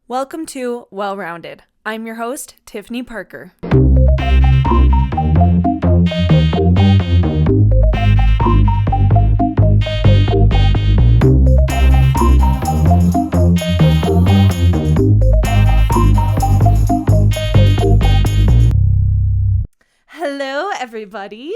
Welcome to Well Rounded. I'm your host, Tiffany Parker. Hello, everybody,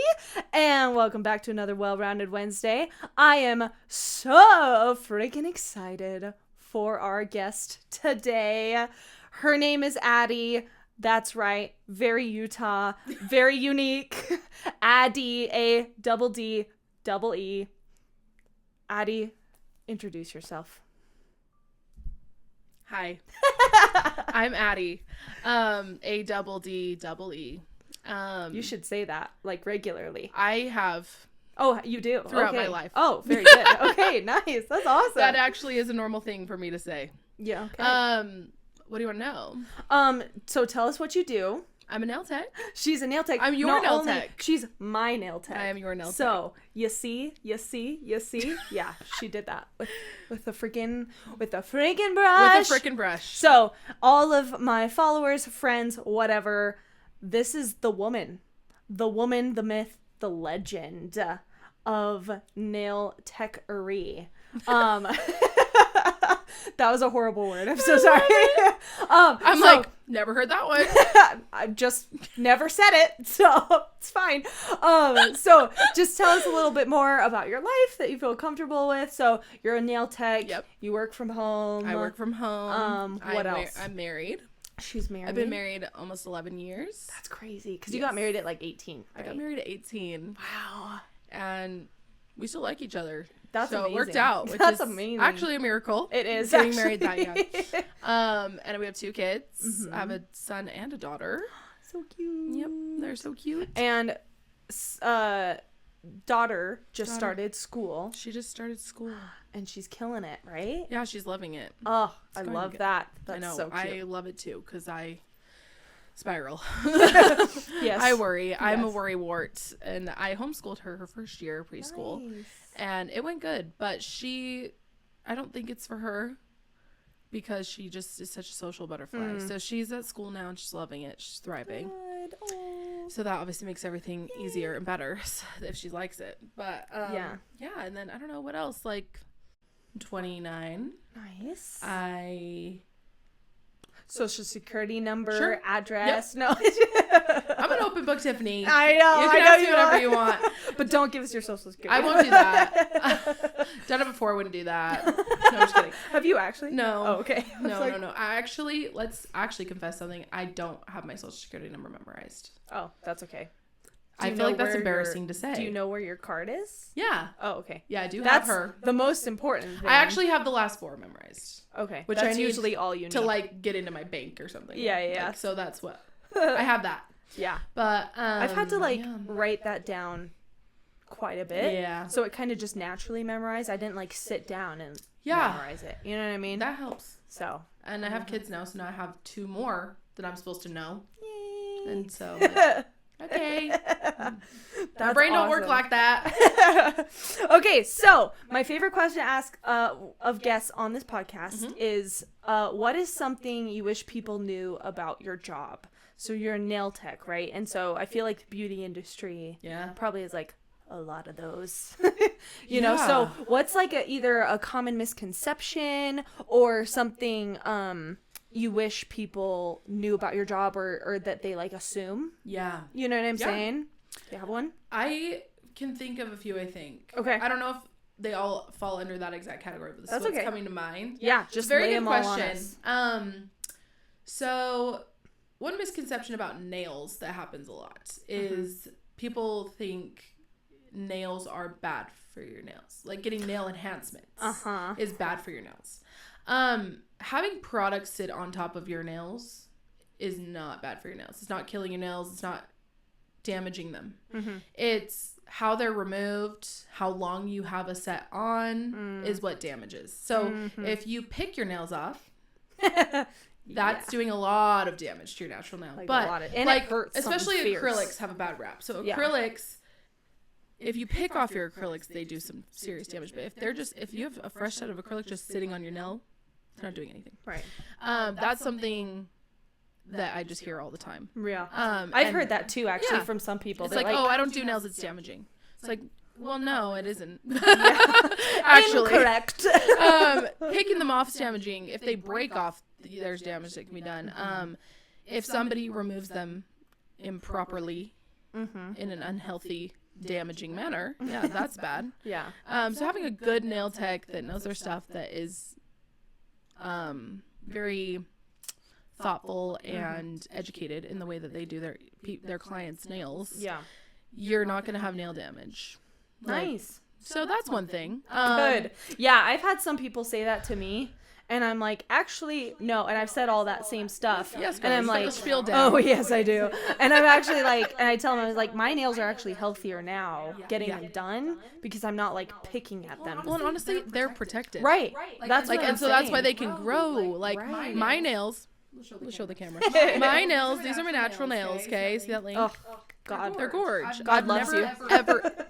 and welcome back to another Well Rounded Wednesday. I am so freaking excited for our guest today. Her name is Addee. That's right. Very Utah. Very unique. Addee, A-double-D-double-E. Addee, introduce yourself. Hi. I'm Addee. A-double-D-double-E. You should say that, like, regularly. I have. Oh, you do? Throughout okay. my life. Oh, very good. Okay, nice. That's awesome. That actually is a normal thing for me to say. Yeah, okay. What do you want to know? So tell us what you do. I'm a nail tech. She's a nail tech. I'm your nail tech. She's my nail tech. I am your nail tech. So, you see? Yeah, she did that with the freaking brush. With a freaking brush. So, all of my followers, friends, whatever, this is the woman, the myth, the legend of nail techery. That was a horrible word. I'm so sorry. Never heard that one. I've just never said it, so it's fine. So just tell us a little bit more about your life that you feel comfortable with. So you're a nail tech. Yep. You work from home. I work from home. What else? I'm married. She's married. I've been married almost 11 years. That's crazy. Because you got married at like 18. Right? I got married at 18. Wow. And we still like each other. That's so amazing. It worked out, which That's is amazing. Actually a miracle. It is getting married that young. And we have 2 kids. Mm-hmm. I have a son and a daughter. So cute. Yep, they're so cute. And daughter just started school. She just started school. And she's killing it, right? Yeah, she's loving it. Oh, I love that. That's I know. so cute. I love it too because I spiral. Yes. I worry. Yes. I'm a worry wart. And I homeschooled her first year of preschool. Nice. And it went good. But I don't think it's for her because she just is such a social butterfly. So she's at school now and she's loving it. She's thriving. Good. Oh. So that obviously makes everything easier and better if she likes it. But yeah. And then I don't know what else. Like, I'm 29. Nice. Social security number, Sure. address. Yep. No. I'm an open book, Tiffany. I know. You can ask me whatever you want. But don't give us your social security. I won't do that. Done it before, wouldn't do that. No, I'm just kidding. Have you actually? No. Oh, okay. No. Let's actually confess something. I don't have my social security number memorized. Oh, that's okay. I feel like that's embarrassing to say. Do you know where your card is? Yeah. Oh, okay. Yeah, I do That's have her. the most important thing. I actually have the last 4 memorized. Okay. Which that's I need usually all you need. To, like, get into my bank or something. Yeah. Like, so that's what. I have that. Yeah. But I've had to, like, write that down quite a bit. Yeah. So it kind of just naturally memorized. I didn't, like, sit down and memorize it. You know what I mean? That helps. So. And I have kids now, so now I have 2 more that I'm supposed to know. Yay. And so, okay. My awesome. brain don't work like that. Okay, so my favorite question to ask of guests on this podcast is, what is something you wish people knew about your job? So you're a nail tech, right? And so I feel like the beauty industry probably is like a lot of those. you know, so what's like either a common misconception or something you wish people knew about your job or that they like assume? Yeah. You know what I'm saying? Do you have one? I can think of a few, I think. Okay. I don't know if they all fall under that exact category, but this That's is what's okay. coming to mind. Yeah, just very lay good them all question. on us. So one misconception about nails that happens a lot is people think nails are bad for your nails. Like getting nail enhancements is bad for your nails. Having products sit on top of your nails is not bad for your nails. It's not killing your nails. It's not damaging them. It's how they're removed, how long you have a set on is what damages. So if you pick your nails off, that's doing a lot of damage to your natural nail. Like but a lot of, and like it hurts, especially fierce. acrylics have a bad rap. So acrylics, if you pick off your acrylics, they do some serious damage. But if you have a fresh set of acrylic just sitting on your nail, They're not doing anything. Right. That's something that I just hear all the time. Yeah. I've heard that too, actually, yeah. from some people. It's like, oh, I don't do nails, it's damaging. It's like, well, no, it isn't. Actually. Incorrect. Picking them off is damaging. If they break off, there's damage that can be done. If somebody removes them improperly in an unhealthy, damaging manner, yeah, that's bad. Yeah. So having a good nail tech that knows their stuff, that is very thoughtful and educated in the way that they do their clients' nails, yeah, you're not going to have nail damage. Nice. So that's one thing. Good. Yeah, I've had some people say that to me, and I'm like, actually, no. And I've said all that same stuff. Yes, and I'm like, down. oh, yes, I do. And I'm actually like, and I tell them, I was like, my nails are actually healthier now getting them done because I'm not like picking at them. Well, and honestly, they're protected. Right. That's like, what I'm and so that's saying. why they can grow. Like Right. my nails. Let's show the camera. My nails. These are my natural nails. Okay, see that link? Oh, God. They're gorge. God loves you. Ever.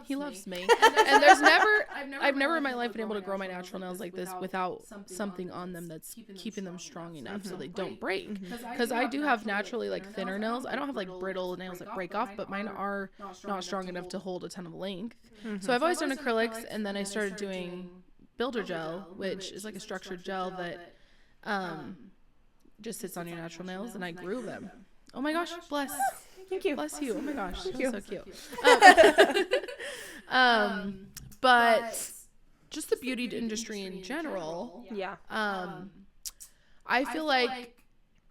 He loves me. And there's I've never in my life been able to grow my natural nails like this without something on them that's keeping them strong enough so they don't break. Because I do have naturally like thinner nails. I don't have like brittle nails that break off, but mine are not strong enough to hold a ton of length. So I've always done acrylics, and then I started doing builder gel, which is like a structured gel that just sits on your natural nails, and I grew them. Oh my gosh, bless. Thank you. Bless you. Oh my gosh, Thank that's you. so cute. But just the beauty industry in general. Yeah. I feel like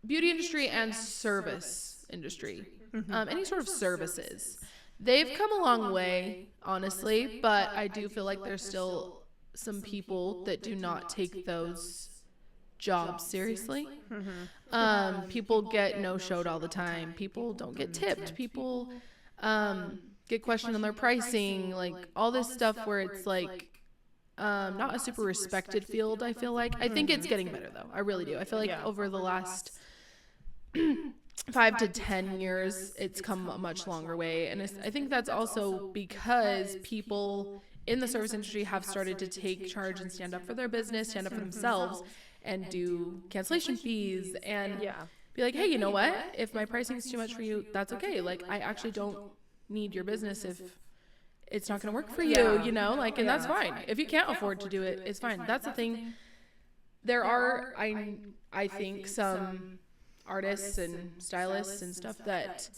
beauty industry and service industry, any sort of services, they've come a long way, honestly. But I do feel like there's still some people that do not take those jobs seriously. People get no-showed all the time. People don't get tipped. People get questioned on their pricing, like all this stuff where it's like not a super respected field. I feel like I think it's getting better though. I really do. I feel like over the last 5 to 10 years it's come a much longer way, and I think that's also because people in the service industry have started to take charge and stand up for their business, stand up for themselves, and do cancellation fees and be like, hey, you know what? If my pricing is too much for you, that's okay. Like, I actually don't need your business if it's not going to work for you, you know? Like, and that's fine. If you can't afford to do it, it's fine. That's the thing. There are, I think, some artists and stylists and stuff that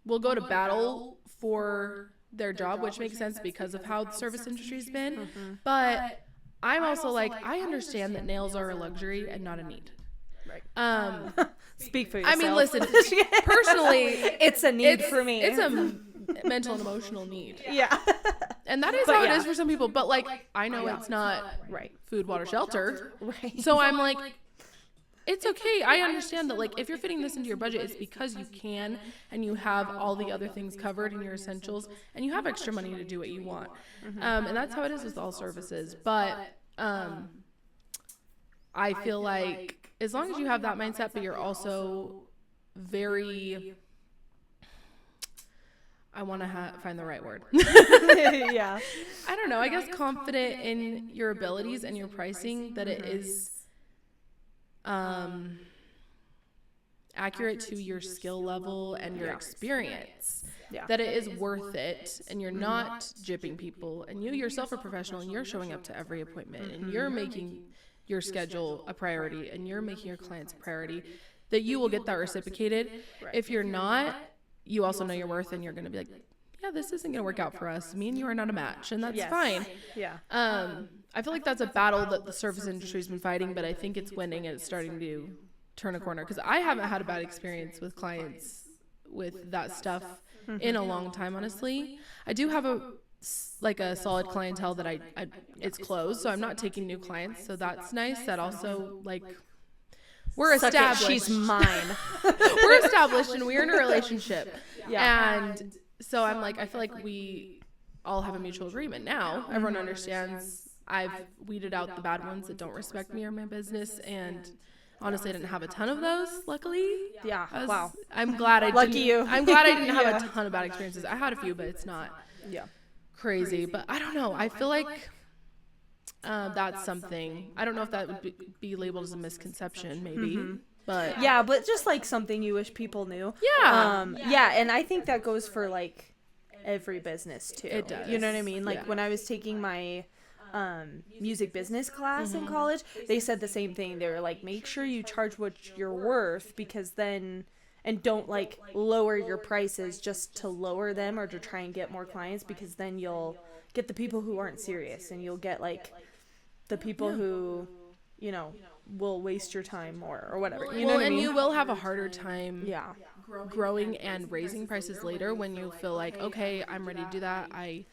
will go to battle for their job, which makes sense because of how the service industry's been. But I'm also like, I understand that nails are a luxury and not a need. Right. Speak for yourself. I mean, listen, personally, it's a need for me. It's a mental and emotional need. Yeah. And that is how it is for some people. But like, I know it's not food, water, shelter. Right. So I'm like, it's okay. I understand that, like, if you're fitting this into your budget, it's because you can, and you have all the other things covered in your essentials, and you have extra money to do what you want. And that's how it is with all services. But I feel like as long as you have that mindset, but you're also very, I want to find the right word. Yeah. I don't know. I guess confident in your abilities and your pricing, that it is accurate to your skill level and your experience, that it is worth it, and you're not gypping people, and you yourself are professional, and you're showing up to every appointment, and you're making your schedule a priority, and you're making your clients a priority, that you will get that reciprocated. If you're not, you also know your worth, and you're going to be like, yeah, this isn't going to work out for us. Me and you are not a match, and that's fine. Yeah. I feel like that's a battle that the service industry's been fighting, but I think it's winning, and it's starting to turn a corner, because I haven't had a bad experience with clients with that stuff in a long time, honestly. I do have a solid clientele that I it's closed, so I'm not taking new clients, so that's nice. That also, like, we're established. She's mine. We're established, and we're in a relationship. Yeah. And so I'm like, I feel like we all have a mutual agreement now. Everyone understands I've weeded out the bad ones that don't respect me or my business, and honestly, I didn't have a ton of those, luckily. Yeah. Wow. I'm glad I didn't. Lucky you. I'm glad I didn't have a ton of bad experiences. I had a few, but it's not Yeah. crazy. But I don't know. I feel like That's something. I don't know if that would be labeled as a misconception, maybe. But yeah, but just like something you wish people knew. Yeah. Yeah, and I think that goes for like every business too. It does. You know what I mean? Like when I was taking my music business class in college, they said the same thing. They were like, make sure you charge what you're worth, because then, and don't like lower your prices just to lower them or to try and get more clients, because then you'll get the people who aren't serious, and you'll get like the people who, you know, will waste your time more or whatever. You know what I mean? And you will have a harder time Yeah. growing and raising prices later when you feel like, okay, I'm ready to do that. I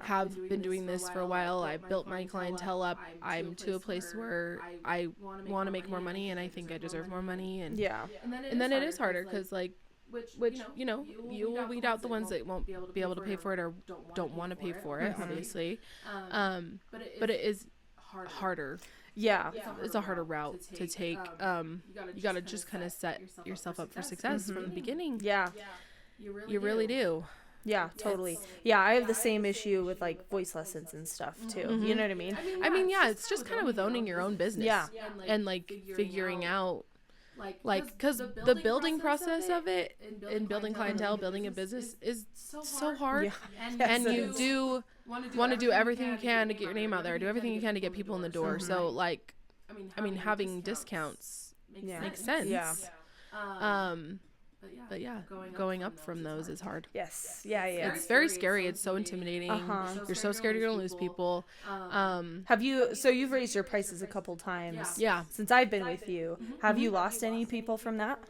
have been doing this for a while. I've built my clientele up. I'm to a place where I want to make more money, and I think I deserve more money. And Yeah. and then it is harder because, like, which you know, you will weed out the ones that won't be able to pay for it or don't want to pay for it, obviously. But it is harder. Yeah. It's a harder route to take. You got to just kind of set yourself up for success from the beginning. Yeah. You really do. Yeah, totally. Yeah, I have the same issue with like voice lessons and stuff too. You know what I mean? I mean, yeah, it's just kind of with owning your own business. Yeah. And like figuring out, like, because the building process of it and building clientele, building a business is so hard. Yeah. And you do want to do everything you can to get your name out there, do everything you can to get people in the door. So like, I mean, having discounts makes sense. Yeah. But yeah, going up from those is hard. Yes. Yeah. Yeah. It's very scary. It's so intimidating. You're so scared you're gonna lose people. Have you? So you've raised your prices a couple times. Yeah. Since I've been with you, have you lost any people from that?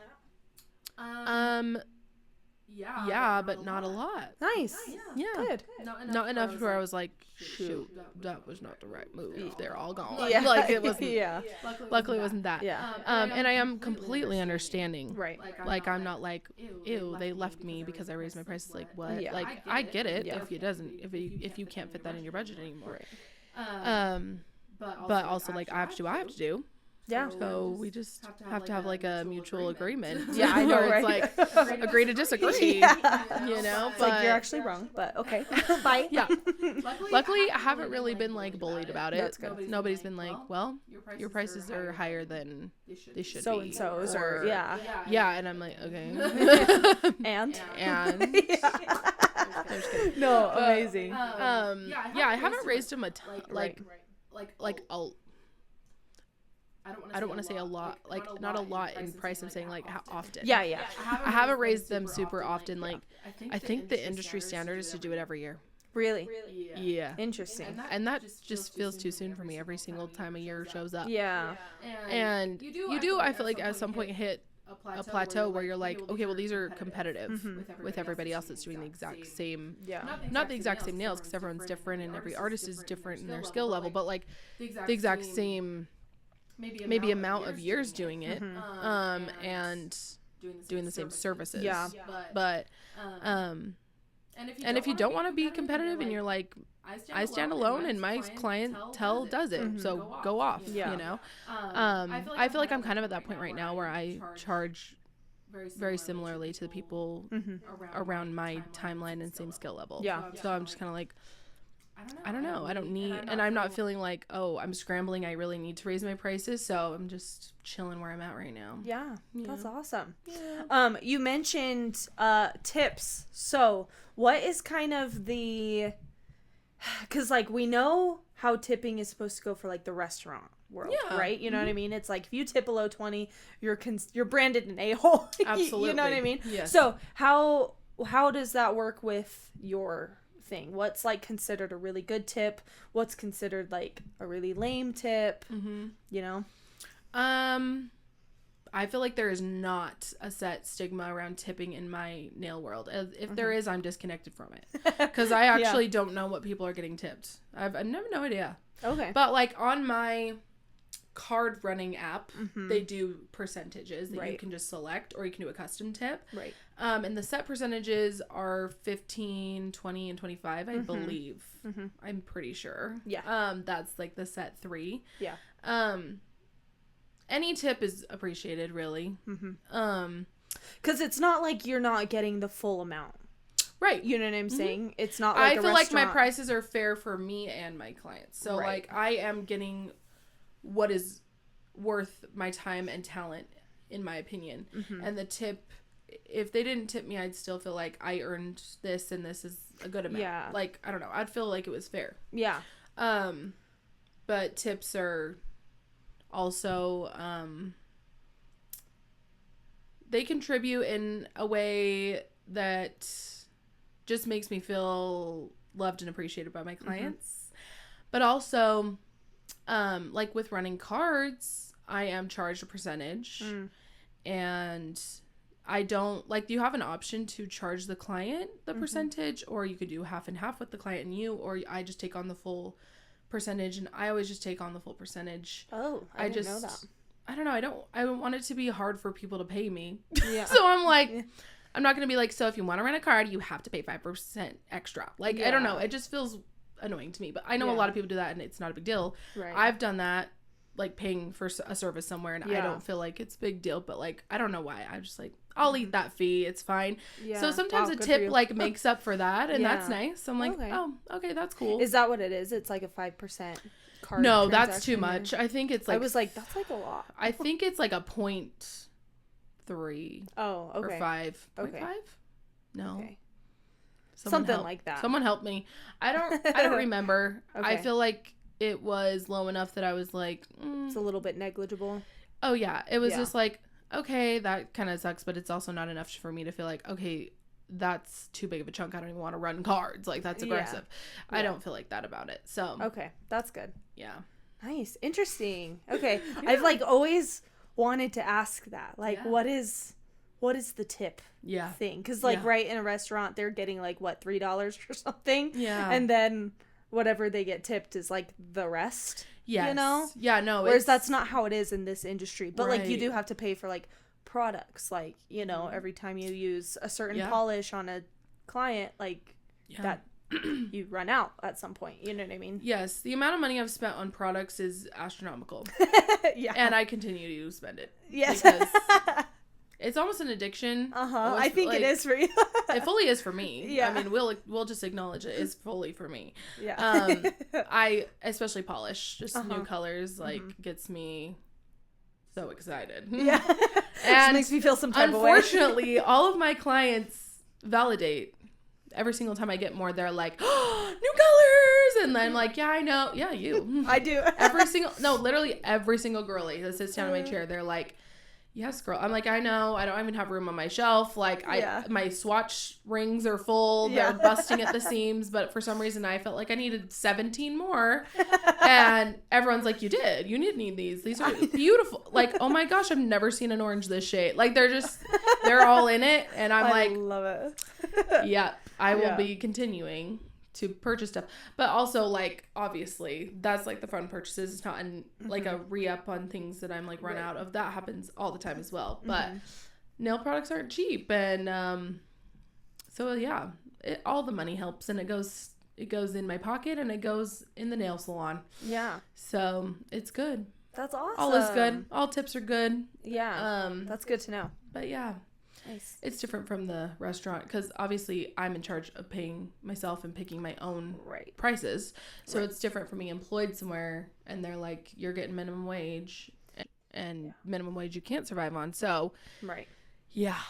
Yeah, but not a lot. Nice. Yeah. Good. Not enough where I was like, shoot, that was not the right move. They're all gone. Yeah. Like it wasn't. Yeah. Luckily, it wasn't that. Yeah. And I am completely understanding. Right. Like I'm not like, ew, they left me because I raised my prices. Like what? Yeah. Like I get it Yeah. if you can't fit that in your budget anymore. But also like I have to do what I have to do. Yeah. So we just have to have like a mutual agreement. Yeah, I know, where right? it's like agree to disagree. Yeah. You know, It's but like you're actually wrong, but okay. Bye. yeah. Luckily, I haven't really been like bullied about it. That's good. Nobody's been like, well, your prices are higher than they should So be. and so's or yeah. Yeah, and I'm like, okay. And No, amazing. Yeah, I haven't raised them a ton. Like a. I don't want to say a lot, like not a lot in price. I'm saying like how often. Yeah, yeah. I haven't raised them super often. Like I think the industry standard is to do it every year. Really? Yeah. Interesting. And that just feels too soon for me every single time a year shows up. Yeah. And you do, I feel like at some point hit a plateau where you're like, okay, well, these are competitive with everybody else that's doing the exact same, not the exact same nails, because everyone's different and every artist is different in their skill level, but like the exact same maybe amount of years doing it, and doing the same services. Yeah. But and if you don't want to be competitive and you're like, I stand alone and my clientele does it, so go off. Yeah. You know, I feel like I'm kind of at that point right now where I charge very similarly to the people around my timeline and same skill level. Yeah. So I'm just kind of like, I don't know. I don't need, and I'm not feeling like, oh, I'm scrambling. I really need to raise my prices. So I'm just chilling where I'm at right now. Yeah, that's awesome. Yeah. You mentioned tips. So what is kind of the, because like we know how tipping is supposed to go for like the restaurant world, right? You know what I mean? It's like if you tip below 20, you're branded an a-hole. Absolutely. You know what I mean? Yes. So how does that work with your thing? What's like considered a really good tip? What's considered like a really lame tip? You know? I feel like there is not a set stigma around tipping in my nail world. If there is, I'm disconnected from it, because I actually don't know what people are getting tipped. I've never no idea. Okay. But like on my card running app, they do percentages that you can just select, or you can do a custom tip. Right. And the set percentages are 15, 20, and 25, I believe. I'm pretty sure. Yeah. That's like the set 3. Yeah. Any tip is appreciated, really. Because it's not like you're not getting the full amount. Right. You know what I'm saying? It's not like I a feel like restaurant. my prices are fair for me and my clients. So, Right. like, I am getting what is worth my time and talent, in my opinion. And the tip, if they didn't tip me, I'd still feel like I earned this and this is a good amount. Yeah. Like, I don't know. I'd feel like it was fair. Yeah. But tips are also, they contribute in a way that just makes me feel loved and appreciated by my clients. But also, like with running cards, I am charged a percentage. And I don't, like, you have an option to charge the client the percentage, or you could do half and half with the client and you, or I just take on the full percentage, and I always just take on the full percentage. Oh, I didn't know that. I don't know. I don't want it to be hard for people to pay me. Yeah. So I'm like, I'm not going to be like, so if you want to rent a card, you have to pay 5% extra. Like, I don't know. It just feels annoying to me. But I know a lot of people do that, and it's not a big deal. Right. I've done that, like paying for a service somewhere, and I don't feel like it's a big deal. But, like, I don't know why. I'm just like, I'll eat that fee. It's fine. Yeah. So sometimes a tip, like, makes up for that, and that's nice. I'm like, oh, okay, that's cool. Is that what it is? It's like a 5% card. No, that's too much. I think it's like, I was like, that's like a lot. I think it's like a 0.3. Oh, okay. Or 5. Okay. 0.5? No. Okay. Something Something like that. Someone help me. I don't remember. Okay. I feel like it was low enough that I was like, it's a little bit negligible. Oh yeah, it was just like, okay, that kind of sucks, but it's also not enough for me to feel like, okay, that's too big of a chunk. I don't even want to run cards. Like, that's aggressive. Yeah. I don't feel like that about it. So okay, that's good. Yeah. Nice, interesting. Okay, I've like always wanted to ask that. Like, what is the tip? Thing, because like right in a restaurant they're getting like what, $3 or something. Yeah. And then whatever they get tipped is like the rest. Yes. You know? Yeah, no. Whereas that's not how it is in this industry. But like you do have to pay for like products, like, you know, every time you use a certain polish on a client, like that you run out at some point. You know what I mean? Yes. The amount of money I've spent on products is astronomical. Yeah. And I continue to spend it. Yes. Because it's almost an addiction. I think it is for you. It fully is for me. Yeah. I mean, we'll just acknowledge it. It's fully for me. Yeah. I especially polish, just new colors, like gets me so excited. Yeah. And it makes me feel some type of way. Unfortunately, all of my clients validate. Every single time I get more, they're like, oh, new colors. And then I'm like, yeah, I know. Yeah, you. I do. Literally every single girlie that sits down in my chair, they're like, yes, girl. I'm like, I know. I don't even have room on my shelf. Like, my swatch rings are full. They're busting at the seams. But for some reason, I felt like I needed 17 more. And everyone's like, you did. You did need these. These are beautiful. Like, oh my gosh, I've never seen an orange this shade. Like, they're all in it. And I love it. Yeah, I will be continuing to purchase stuff, but also like obviously that's like the fun purchases. It's not like a re-up on things that I'm like run out of. That happens all the time as well. But nail products aren't cheap, and so yeah, all the money helps, and it goes in my pocket and it goes in the nail salon. Yeah, so it's good. That's awesome. All is good. All tips are good. Yeah, that's good to know. But yeah. Nice. It's different from the restaurant because obviously I'm in charge of paying myself and picking my own prices. So it's different from being employed somewhere and they're like, you're getting minimum wage and minimum wage you can't survive on. So, yeah.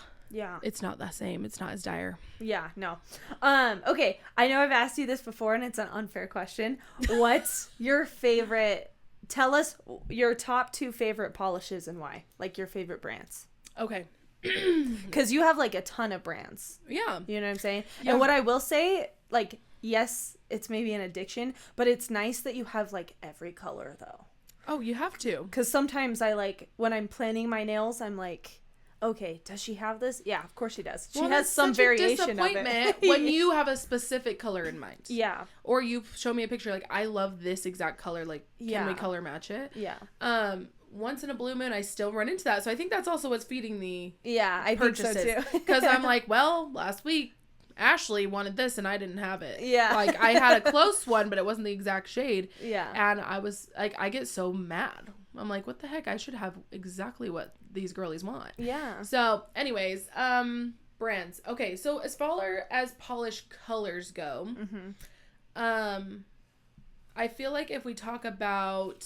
It's not the same. It's not as dire. Yeah, no. Okay. I know I've asked you this before and it's an unfair question. What's your favorite? Tell us your top 2 favorite polishes and why. Like your favorite brands. Okay. Because you have like a ton of brands. Yeah. You know what I'm saying? Yeah. And what I will say, like, yes, it's maybe an addiction, but it's nice that you have like every color though. Oh, you have to. Because sometimes I like, when I'm planning my nails, I'm like, okay, does she have this? Yeah, of course she does. She has some variation of it. When you have a specific color in mind. Yeah. Or you show me a picture like, I love this exact color. Like, can we color match it? Yeah. Once in a blue moon, I still run into that. So I think that's also what's feeding the purchases. Think so too. Because I'm like, well, last week Ashley wanted this and I didn't have it. Yeah. Like I had a close one, but it wasn't the exact shade. Yeah. And I was like, I get so mad. I'm like, what the heck? I should have exactly what these girlies want. Yeah. So anyways, brands. Okay, so as far as polish colors go, I feel like if we talk about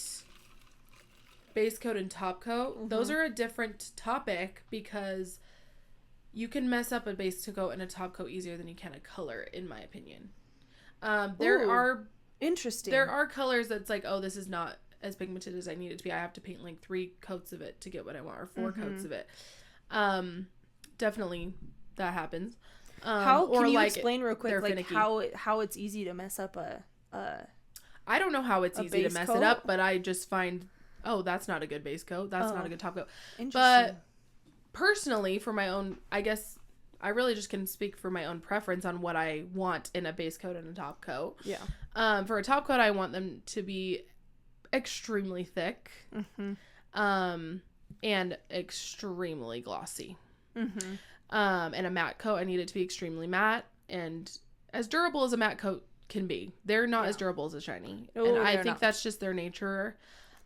base coat and top coat, those are a different topic because you can mess up a base coat and a top coat easier than you can a color, in my opinion. There are colors that's like, oh, this is not as pigmented as I need it to be. I have to paint like 3 coats of it to get what I want, or 4 coats of it. Definitely that happens. How can you explain real quick, like how it's easy to mess up a I don't know how it's easy to mess it up, but I just find, oh, that's not a good base coat. That's not a good top coat. But personally, for my own, I guess I really just can speak for my own preference on what I want in a base coat and a top coat. Yeah. For a top coat, I want them to be extremely thick, and extremely glossy. And a matte coat, I need it to be extremely matte and as durable as a matte coat can be. They're not as durable as a shiny, and I think that's just their nature.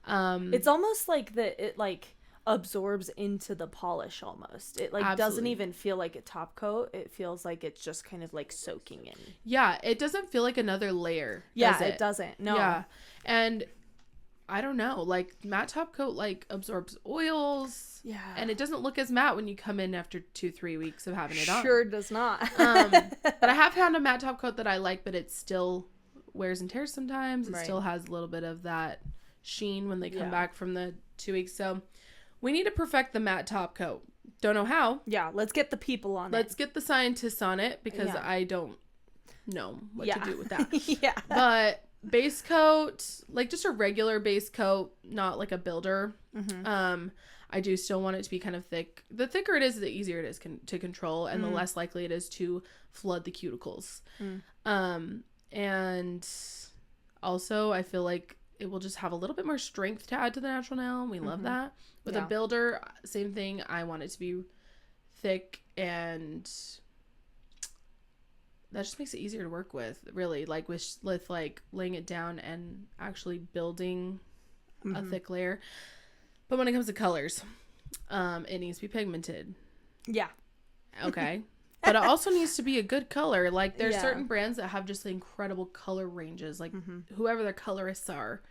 It's almost like it like absorbs into the polish almost. It like doesn't even feel like a top coat. It feels like it's just kind of like soaking in. Yeah, it doesn't feel like another layer. Yeah, it doesn't. No. Yeah, and I don't know, like matte top coat like absorbs oils. Yeah. And it doesn't look as matte when you come in after 2-3 weeks of having it on. Sure does not. But I have found a matte top coat that I like, but it still wears and tears sometimes. It still has a little bit of that sheen when they come back from the 2 weeks. So we need to perfect the matte top coat. Don't know how. Yeah, let's get the people on it. Let's get the scientists on it because I don't know what to do with that. But base coat, like just a regular base coat, not like a builder. I do still want it to be kind of thick. The thicker it is, the easier it is to control, and the less likely it is to flood the cuticles. And also, I feel like it will just have a little bit more strength to add to the natural nail. We love that. With a builder, same thing. I want it to be thick, and that just makes it easier to work with, really. Like with like laying it down and actually building a thick layer. But when it comes to colors, it needs to be pigmented. Yeah. Okay. But it also needs to be a good color. Like there's certain brands that have just incredible color ranges. Like whoever their colorists are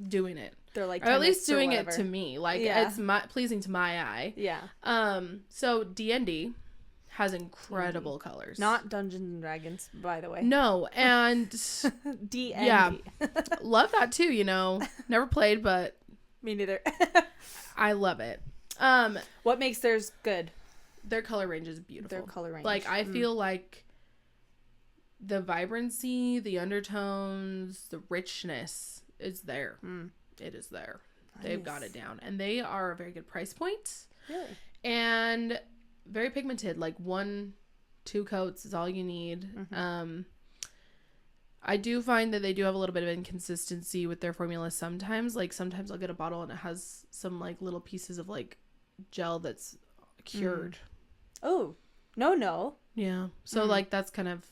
doing it. They're like, or at least doing it to me. Like it's pleasing to my eye. Yeah. So D&D has incredible colors. Not Dungeons and Dragons, by the way. No, and D&D. Yeah, love that too. You know, never played, but me neither. I love it. What makes theirs good? Their color range is beautiful. Their color range. Like I feel like the vibrancy, the undertones, the richness is there. It is there. Nice. They've got it down, and they are a very good price point. Really, and very pigmented. Like 1-2 coats is all you need. I do find that they do have a little bit of inconsistency with their formula sometimes. Like sometimes I'll get a bottle and it has some like little pieces of like gel that's cured. Oh, no. Yeah. So like that's kind of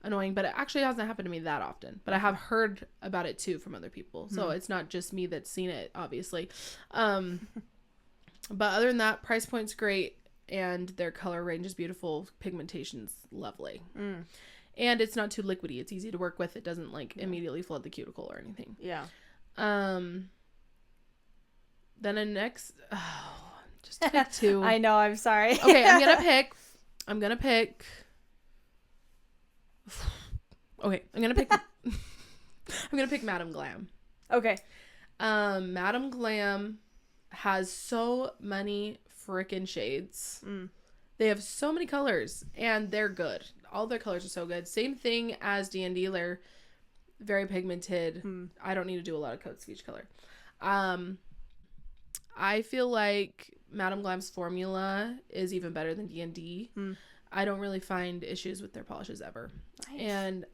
annoying, but it actually hasn't happened to me that often. But I have heard about it too from other people. So it's not just me that's seen it, obviously. But other than that, price point's great and their color range is beautiful. Pigmentation's lovely. And it's not too liquidy. It's easy to work with. It doesn't like immediately flood the cuticle or anything. Yeah. Then a next, just pick 2. I know. I'm sorry. Okay, I'm gonna pick. I'm gonna pick Madam Glam. Okay. Madam Glam has so many freaking shades. They have so many colors, and they're good. All their colors are so good. Same thing as D&D. They're very pigmented. I don't need to do a lot of coats of each color. I feel like Madam Glam's formula is even better than D&D. I don't really find issues with their polishes ever. Nice. And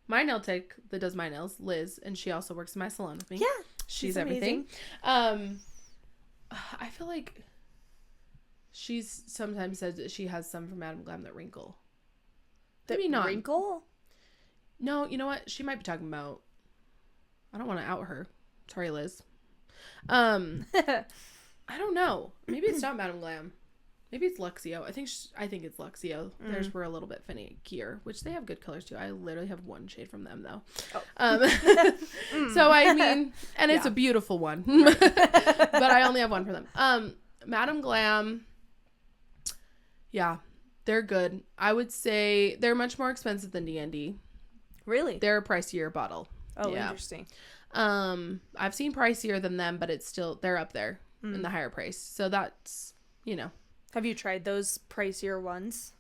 my nail tech that does my nails, Liz, and she also works in my salon with me. Yeah, she's everything. I feel like she's sometimes said that she has some from Madam Glam that wrinkle. Maybe not. Wrinkle? No, you know what? She might be talking about... I don't want to out her. Sorry, Liz. I don't know. Maybe it's not Madam Glam. Maybe it's Luxio. I think it's Luxio. Theirs were a little bit finickier, which they have good colors too. I literally have one shade from them though. Oh. So I mean, and it's a beautiful one, but I only have one from them. Madame Glam. Yeah, they're good. I would say they're much more expensive than D&D. Really? They're a pricier bottle. Oh, interesting. I've seen pricier than them, but it's still, they're up there in the higher price. So that's, you know. Have you tried those pricier ones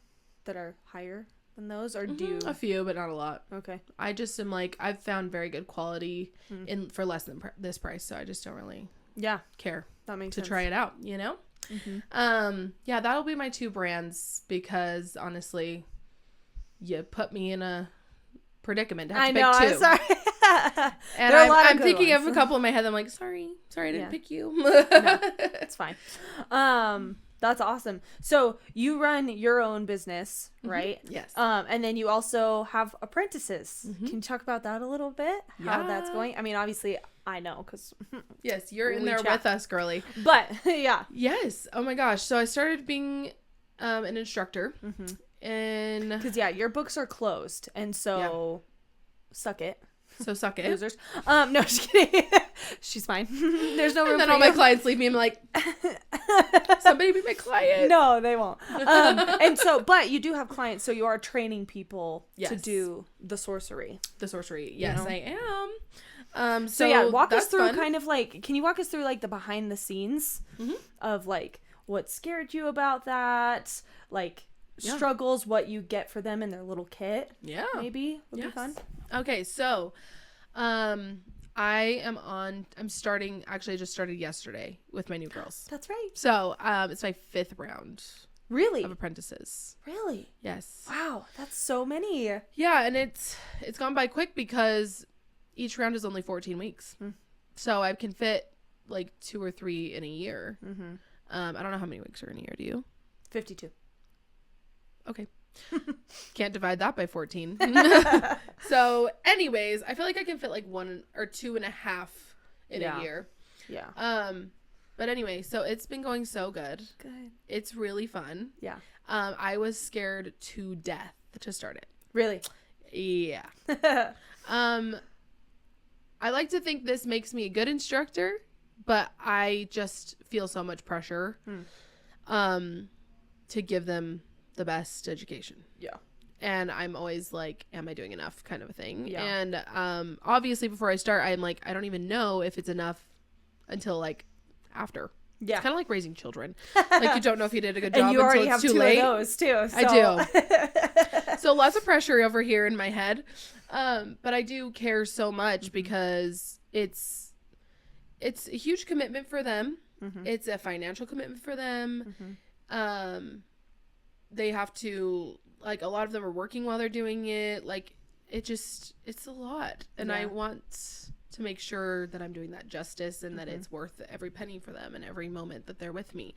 that are higher than those, or do you? A few, but not a lot. Okay. I just am like, I've found very good quality for less than this price, so I just don't really care that makes to sense. try it out, you know? Yeah, that'll be my 2 brands, because honestly, you put me in a predicament to have to pick 2. I'm sorry. And I'm thinking of a couple in my head. I'm like, sorry, I didn't pick you. No, it's fine. That's awesome. So you run your own business, right? Yes. And then you also have apprentices. Can you talk about that a little bit? How that's going? I mean, obviously I know, because yes, you're in there with us, girly. But yeah. Yes. Oh my gosh. So I started being an instructor, and because your books are closed, and so suck it. So suck it, losers. No, just kidding. She's fine. There's no room. And then for all my clients leave me. I'm like, somebody be my client. No, they won't. And so, but you do have clients, so you are training people to do the sorcery. The sorcery. Yes, I am. So yeah, walk us through fun. kind of like, can you walk us through like the behind the scenes of like what scared you about that, like struggles, what you get for them in their little kit? Yeah, maybe would be fun. Okay, so I'm starting, actually I just started yesterday with my new girls. That's right. So it's my 5th round. Really? Of apprentices. Really? Yes. Wow, that's so many. Yeah, and it's gone by quick because each round is only 14 weeks. So I can fit like 2 or 3 in a year. I don't know how many weeks are in a year, do you? 52. Okay. Can't divide that by 14. So anyways, I feel like I can fit like 1 or 2.5 in a year. Yeah. But anyway, so it's been going so good. Good. It's really fun. Yeah. I was scared to death to start it. Really? Yeah. I like to think this makes me a good instructor, but I just feel so much pressure to give them the best education. Yeah. And I'm always like, am I doing enough, kind of a thing. Yeah. And obviously before I start, I'm like, I don't even know if it's enough until like after. Yeah. It's kind of like raising children. Like you don't know if you did a good job you until already it's have too 2 late. Of those too. So. I do. So lots of pressure over here in my head. But I do care so much because it's a huge commitment for them. It's a financial commitment for them. They have to, like, a lot of them are working while they're doing it. Like, it's a lot. And I want to make sure that I'm doing that justice and that it's worth every penny for them and every moment that they're with me.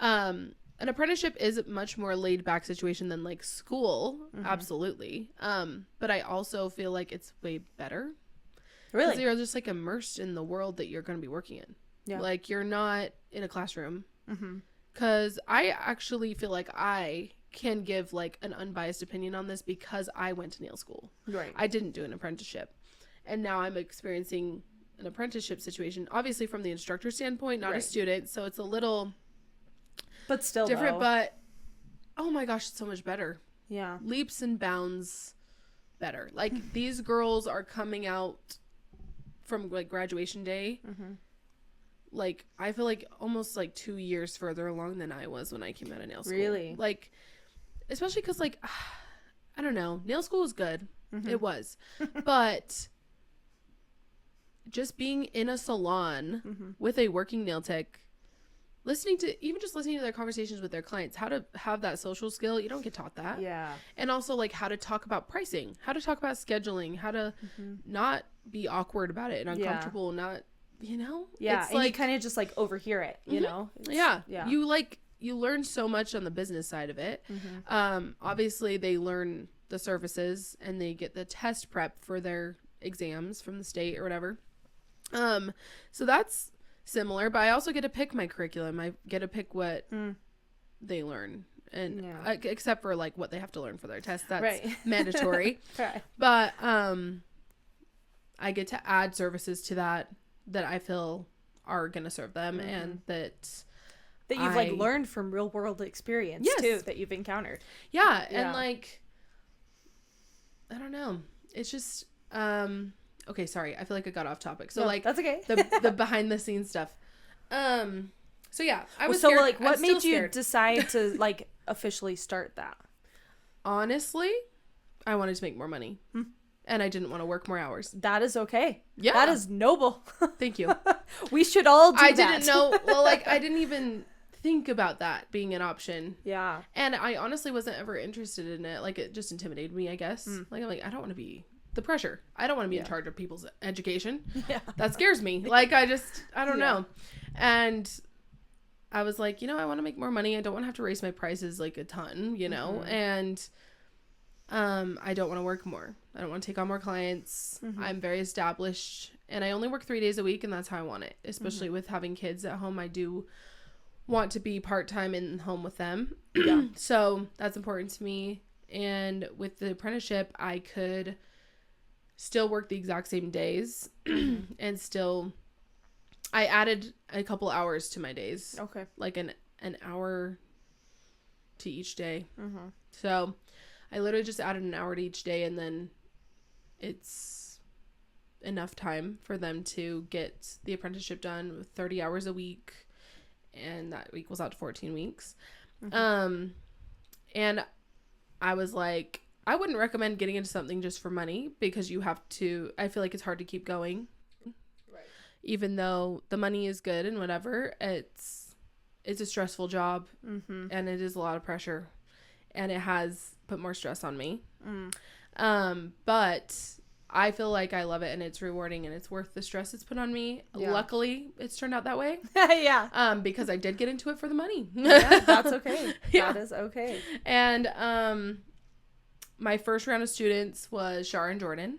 An apprenticeship is a much more laid back situation than like school. Absolutely. But I also feel like it's way better. Really? Because you're just like immersed in the world that you're going to be working in. Yeah. Like you're not in a classroom. Because I actually feel like I can give like an unbiased opinion on this because I went to nail school. Right. I didn't do an apprenticeship. And now I'm experiencing an apprenticeship situation, obviously from the instructor standpoint, not a student. So it's a little but still different, but oh my gosh, it's so much better. Yeah. Leaps and bounds better. Like these girls are coming out from like graduation day. Like I feel like almost like 2 years further along than I was when I came out of nail school. Really? Like, especially because like, I don't know, nail school was good. It was. But just being in a salon with a working nail tech, listening to their conversations with their clients, how to have that social skill, you don't get taught that. Yeah. And also like how to talk about pricing, how to talk about scheduling, how to not be awkward about it and uncomfortable, not, you know? Yeah. It's and like, you kind of just like overhear it, you know? Yeah. You learn so much on the business side of it. Obviously they learn the services and they get the test prep for their exams from the state or whatever. So that's similar, but I also get to pick my curriculum. I get to pick what they learn. And except for like what they have to learn for their test, that's mandatory. Right. But I get to add services to that I feel are going to serve them, and that you've like learned from real world experience too, that you've encountered. Yeah. And like, I don't know. It's just, okay, sorry. I feel like I got off topic. So like, that's okay. the behind the scenes stuff. So yeah, I was so scared. like, what made you scared. decide to like officially start that? Honestly, I wanted to make more money. And I didn't want to work more hours. That is okay. Yeah. That is noble. Thank you. We should all do that. I didn't know. Well, like, I didn't even think about that being an option. Yeah. And I honestly wasn't ever interested in it. Like, it just intimidated me, I guess. Like, I'm like, I don't want to be the pressure. I don't want to be in charge of people's education. Yeah. That scares me. Like, I don't know. And I was like, I want to make more money. I don't want to have to raise my prices like a ton, and I don't want to work more. I don't want to take on more clients. I'm very established, and I only work 3 days a week, and that's how I want it. Especially with having kids at home, I do want to be part-time in home with them. Yeah. So that's important to me. And with the apprenticeship, I could still work the exact same days and still, I added a couple hours to my days. Okay. Like an hour to each day. So I literally just added an hour to each day, and then it's enough time for them to get the apprenticeship done with 30 hours a week, and that equals out to 14 weeks. And I was like, I wouldn't recommend getting into something just for money, because you have to, I feel like it's hard to keep going. Right. Even though the money is good and whatever, it's a stressful job, and it is a lot of pressure, and it has put more stress on me. But I feel like I love it, and it's rewarding, and it's worth the stress it's put on me. Yeah. Luckily, it's turned out that way. Yeah. Because I did get into it for the money. Yeah, that's okay. Yeah. That is okay. And my first round of students was Shar and Jordan.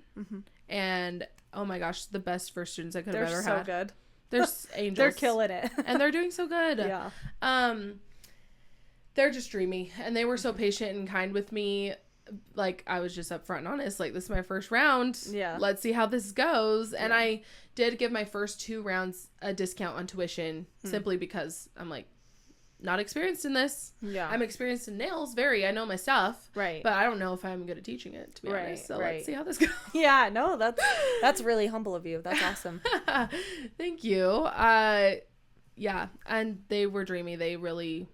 And oh my gosh, the best first students I could have ever had. They're so good. They're angels. They're killing it. And they're doing so good. Yeah. They're just dreamy, and they were so patient and kind with me. Like, I was just upfront and honest, like, this is my first round. Yeah. Let's see how this goes. And I did give my first 2 rounds a discount on tuition, simply because I'm like, not experienced in this. Yeah. I'm experienced in nails, I know my stuff. Right. But I don't know if I'm good at teaching it, to be honest. So let's see how this goes. Yeah, no, that's really humble of you. That's awesome. Thank you. Yeah. And they were dreamy. They really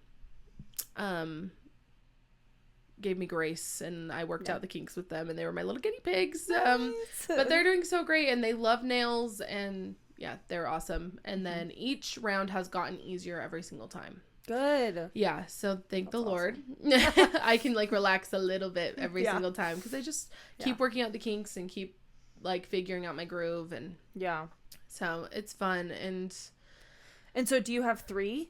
gave me grace, and I worked out the kinks with them, and they were my little guinea pigs. Nice. But they're doing so great, and they love nails, and yeah, they're awesome. And then each round has gotten easier every single time. Good. Yeah, so thank the Lord. Awesome. I can like relax a little bit every single time, because I just keep working out the kinks and keep like figuring out my groove, and so it's fun. And so do you have 3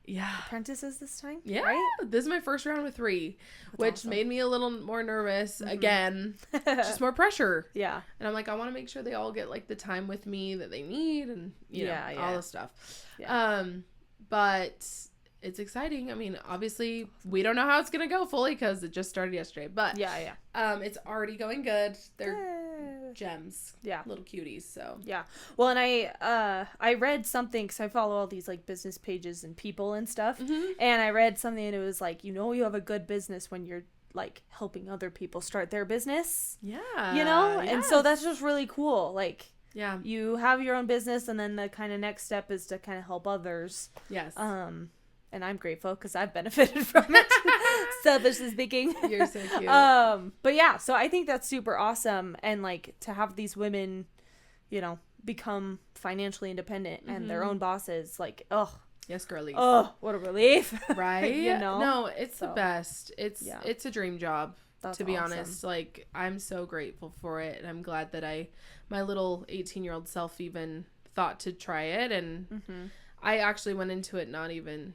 apprentices this time? Yeah, right? This is my first round with 3. That's which awesome. Made me a little more nervous. Again, just more pressure. Yeah. And I'm like, I want to make sure they all get like the time with me that they need, and you know, all the stuff. But it's exciting. I mean, obviously we don't know how it's gonna go fully, because it just started yesterday, but it's already going good. They're gems, little cuties. So well, and I read something, because I follow all these like business pages and people and stuff, and I read something, and it was like, you have a good business when you're like helping other people start their business, and so that's just really cool. Like, you have your own business, and then the kind of next step is to kind of help others. And I'm grateful, because I've benefited from it. Selfishly speaking. You're so cute. But yeah, so I think that's super awesome. And like, to have these women, become financially independent and their own bosses, like, yes, girlies. Oh, what a relief. Right? No, it's the best. It's a dream job. That's to be honest. Like, I'm so grateful for it, and I'm glad that my little 18-year-old self even thought to try it. And I actually went into it not even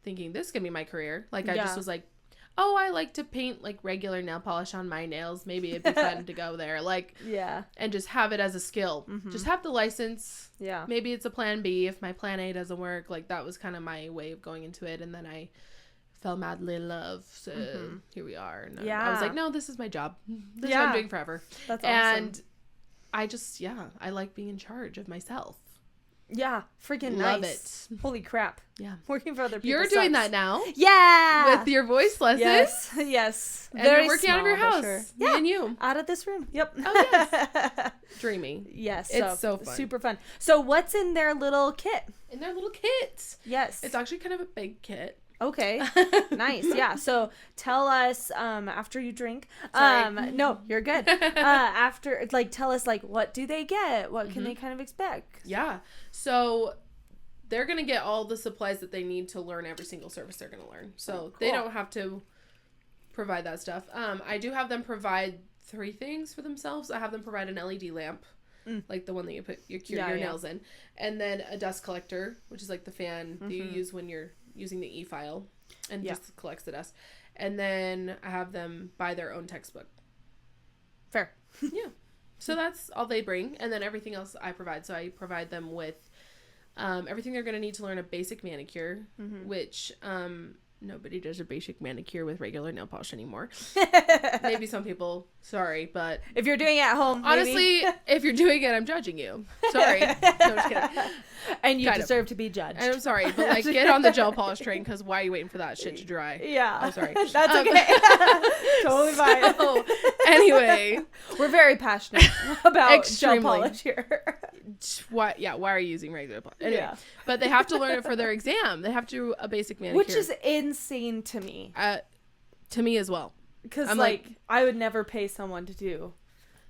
thinking this could be my career. Like, I just was like, oh, I like to paint like regular nail polish on my nails. Maybe it'd be fun to go there. Like, and just have it as a skill. Just have the license. Yeah. Maybe it's a plan B if my plan A doesn't work. Like, that was kind of my way of going into it. And then I fell madly in love. So here we are. And Yeah. I was like, no, this is my job. This is Yeah. what I'm doing forever. That's awesome. And I just, I like being in charge of myself. Yeah, freaking Love nice. it. Holy crap. Yeah. Working for other people You're doing sucks. that now. Yeah. With your voice lessons. Yes. Yes. And Very you're working out of your small, but house. sure. Me Yeah. and you. Out of this room. Yep. Oh, yes. Dreamy. Yes. It's so fun. Super fun. So what's in their little kit? In their little kit. Yes. It's actually kind of a big kit. Okay. Nice. Yeah. So tell us after you drink. Sorry. No, you're good. After tell us what do they get? What can they kind of expect? Yeah. So they're going to get all the supplies that they need to learn every single service they're going to learn. So cool. They don't have to provide that stuff. I do have them provide 3 things for themselves. I have them provide an LED lamp, like the one that you put your nails in, and then a dust collector, which is like the fan that you use when you're using the e-file and just collects the dust. And then I have them buy their own textbook. Fair. Yeah. So that's all they bring. And then everything else I provide. So I provide them with everything they're going to need to learn a basic manicure, which nobody does a basic manicure with regular nail polish anymore. Maybe some people, sorry, but if you're doing it at home, honestly, if you're doing it, I'm judging you. Sorry. No, I'm just kidding. And you deserve to be judged. And I'm sorry, but get on the gel polish train, because why are you waiting for that shit to dry? Yeah. I'm sorry. That's okay. Totally fine. So, anyway. We're very passionate about Extremely. gel polish here. Why are you using regular polish? Anyway, Yeah. But they have to learn it for their exam. They have to do a basic manicure. Which is insane to me. To me as well. Because, I would never pay someone to do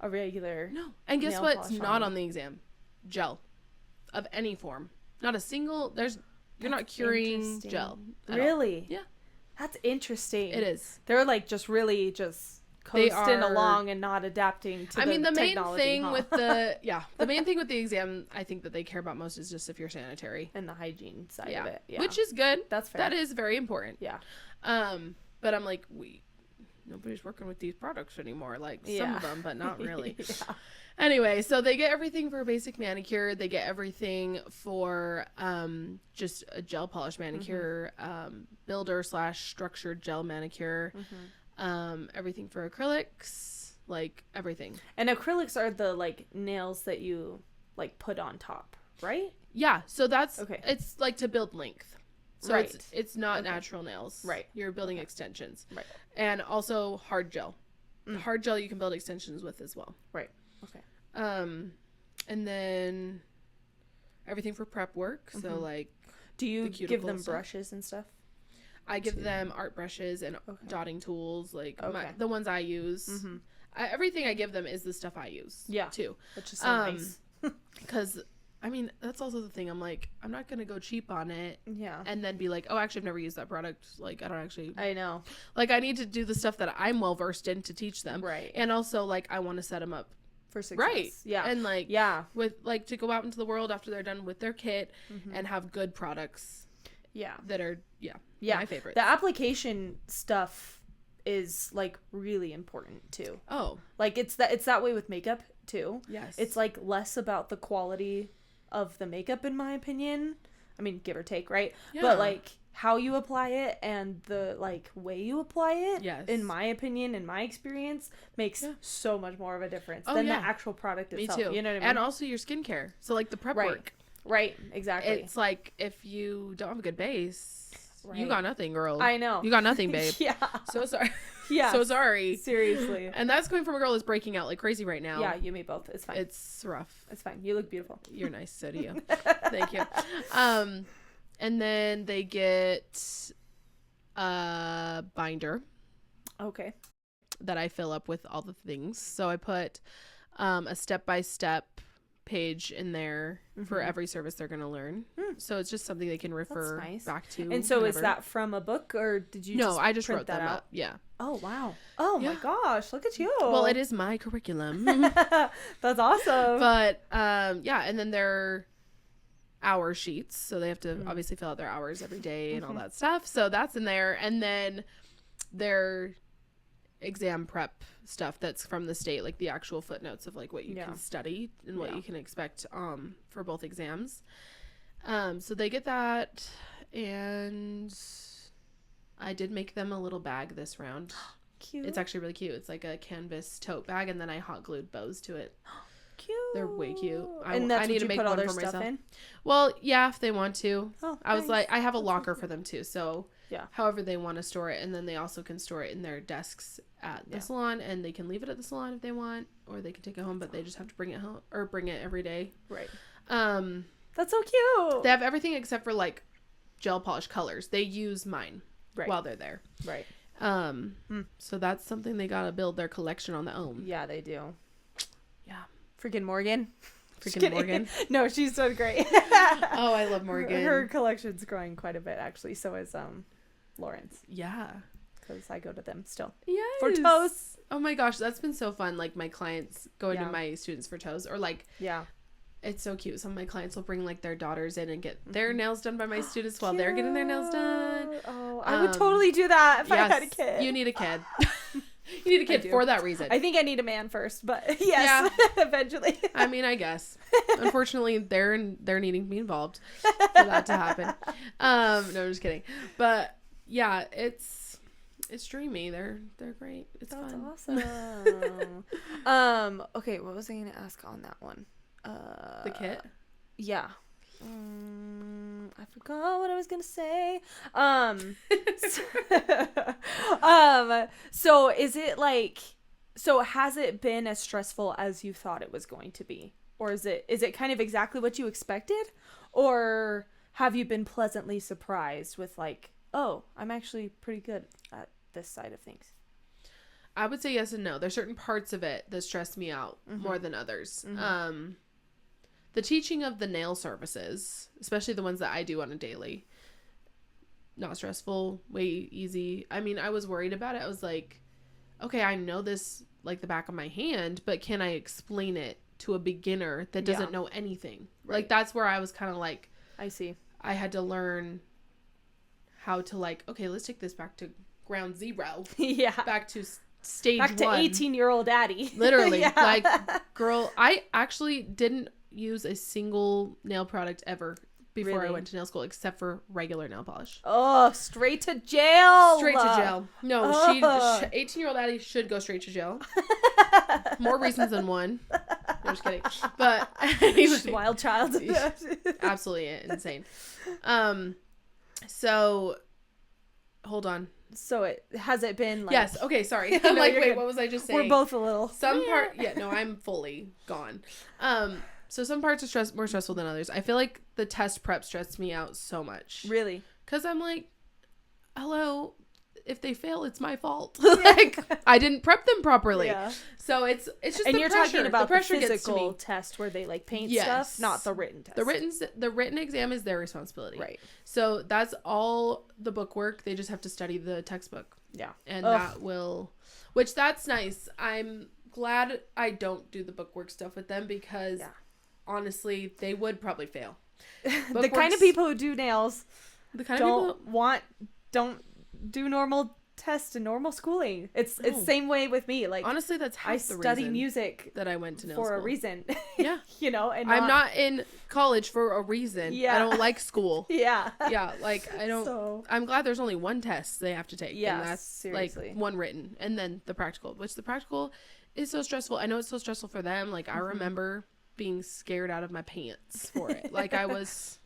a regular No. And guess nail what's polish not on the exam? Gel. Of any form. Not a single, you're not curing gel. Really? Yeah. That's interesting. It is. They're, really just coasting along and not adapting to the main technology, thing with the main thing with the exam I think that they care about most is just if you're sanitary and the hygiene side of it. Yeah. Which is good. That's fair. That is very important. Yeah. But I'm like, nobody's working with these products anymore. Some of them, but not really. Yeah. Anyway, so they get everything for a basic manicure. They get everything for just a gel polish manicure, builder / structured gel manicure, everything for acrylics, everything. And acrylics are the nails that you put on top, right? Yeah, so that's okay. It's to build length. So right. it's not natural nails. Right. You're building extensions. Right. And also hard gel. Hard gel you can build extensions with as well. Right. Okay. And then everything for prep work. So do you give them brushes and stuff? I give them art brushes and dotting tools, the ones I use. Everything I give them is the stuff I use. Yeah. Too. Which is so nice. Because that's also the thing. I'm I'm not going to go cheap on it. Yeah. And then be like, oh, actually, I've never used that product. I don't actually. I know. I need to do the stuff that I'm well versed in to teach them. Right. And also, I want to set them up for success. Right. Yeah. And with to go out into the world after they're done with their kit and have good products. Yeah. That are my favorite. The application stuff is really important too. Oh. It's that way with makeup too. Yes. It's less about the quality of the makeup in my opinion. I mean, give or take, right? Yeah. But how you apply it and the way you apply it, yes. in my opinion, in my experience, makes so much more of a difference than the actual product itself. Me too. You know what I mean? And also your skincare. So the prep work. Right, exactly. It's if you don't have a good base, you got nothing, girl. I know. You got nothing, babe. Yeah. So sorry. Yeah. So sorry. Seriously. And that's coming from a girl that's breaking out like crazy right now. Yeah, you me both. It's fine. It's rough. It's fine. You look beautiful. You're nice. So do you. Thank you. And then they get a binder. Okay. That I fill up with all the things. So I put a step-by-step page in there for every service they're going to learn. So it's just something they can refer back to. And so is that from a book or did you I just print wrote that them out? up. Yeah. Oh, wow. Oh my gosh. Look at you. Well, it is my curriculum. That's awesome. But and then their hour sheets. So they have to obviously fill out their hours every day and all that stuff. So that's in there. And then their exam prep stuff that's from the state, the actual footnotes of what you can study and what you can expect for both exams. So they get that, and I did make them a little bag this round. Cute. It's actually really cute. It's like a canvas tote bag, and then I hot glued bows to it. Cute. They're way cute. And that's I need what to you make put all one their for stuff myself. in? Well, yeah, if they want to. Oh, I was nice. like, I have a That's locker so for them too, so yeah. however they want to store it, and then they also can store it in their desks at the salon, and they can leave it at the salon if they want, or they can take it home, but they just have to bring it home or bring it every day. Right. That's so cute. They have everything except for like gel polish colors. They use mine while they're there. Right. So that's something they gotta build their collection on their own. Yeah, they do. Yeah. Freaking Morgan. Freaking Morgan. No, she's so great. Oh, I love Morgan. Her collection's growing quite a bit, actually. So is Lawrence. Yeah. Because I go to them still. Yes. For toes. Oh my gosh, that's been so fun. Like my clients going to my students for toes, or like it's so cute. Some of my clients will bring like their daughters in and get their nails done by my students while they're getting their nails done. Oh, I would totally do that if I had a kid. You need a kid. You need a kid for that reason. I think I need a man first, but yes, eventually. I mean, I guess. Unfortunately, they're needing to be involved for that to happen. No, I'm just kidding. But yeah, it's dreamy. They're great. It's fun. Awesome. Okay, what was I gonna ask on that one? The kit? Yeah. I forgot what I was gonna say. So is it like, so has it been as stressful as you thought it was going to be? Or is it kind of exactly what you expected? Or have you been pleasantly surprised with like, oh, I'm actually pretty good at this side of things? I would say yes and no. There's certain parts of it that stress me out more than others. The teaching of the nail services, especially the ones that I do on a daily, not stressful, way easy. I mean, I was worried about it. I was like, okay, I know this like the back of my hand, but can I explain it to a beginner that doesn't know anything? Right. Like, that's where I was kind of like, I see. I had to learn how to like, okay, let's take this back to ground zero. Back to stage back to 18-year-old Addee. Literally. Like, girl, I actually didn't use a single nail product ever before I went to nail school, except for regular nail polish. Oh, straight to jail. Straight to jail. No, 18-year-old Addee should go straight to jail. More reasons than one. No, just kidding. But anyway, wild child. Absolutely insane. So hold on. So has it been like... Yes. Okay. Sorry. I'm like, wait, what was I just saying? We're both a little... No, I'm fully gone. So some parts are more stressful than others. I feel like the test prep stressed me out so much. Really? Because I'm like, hello, if they fail, it's my fault. Like, I didn't prep them properly. Yeah. So it's just and the you're pressure. talking about the physical gets to me. Test where they like paint stuff, not the written test. The written exam is their responsibility. Right. So that's all the book work. They just have to study the textbook. Yeah. And that will, which that's nice. I'm glad I don't do the bookwork stuff with them because honestly, they would probably fail. The kind of people who do nails don't do normal tests and normal schooling. It's same way with me. Like, honestly, that's half the reason I study music that I went to nail for school. A reason. Yeah. You know, and I'm not in college for a reason. Yeah. I don't like school. Yeah. Yeah. Like, I don't. I'm glad there's only one test they have to take. Yeah. And that's seriously. like one written and then the practical, which the practical is so stressful. I know it's so stressful for them. Like, I remember being scared out of my pants for it. Like, I was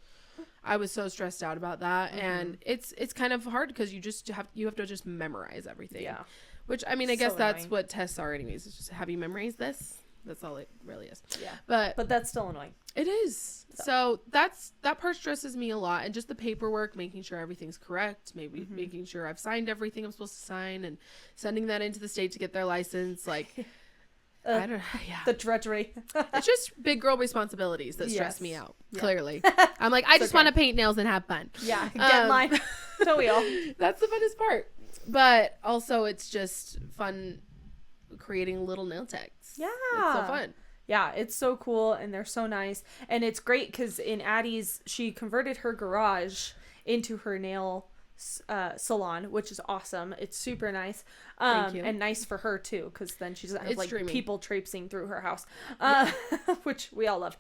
so stressed out about that. And it's kind of hard because you have to just memorize everything. Yeah. Which, I mean, I guess that's what tests are anyways. It's just, have you memorized this? That's all it really is. Yeah. But that's still annoying. It is. So that part stresses me a lot. And just the paperwork, making sure everything's correct, maybe making sure I've signed everything I'm supposed to sign and sending that into the state to get their license. Like, I don't know. Yeah. The drudgery. It's just big girl responsibilities that stress me out. Yeah. Clearly. I'm like, I just want to paint nails and have fun. Yeah. Get mine. Don't we all? That's the funnest part. But also it's just fun creating little nail techs. Yeah. It's so fun. Yeah, it's so cool and they're so nice. And it's great because in Addie's, she converted her garage into her nail salon, which is awesome. It's super nice. Thank you. And nice for her too, because then she doesn't have like dreamy. people traipsing through her house, which we all love.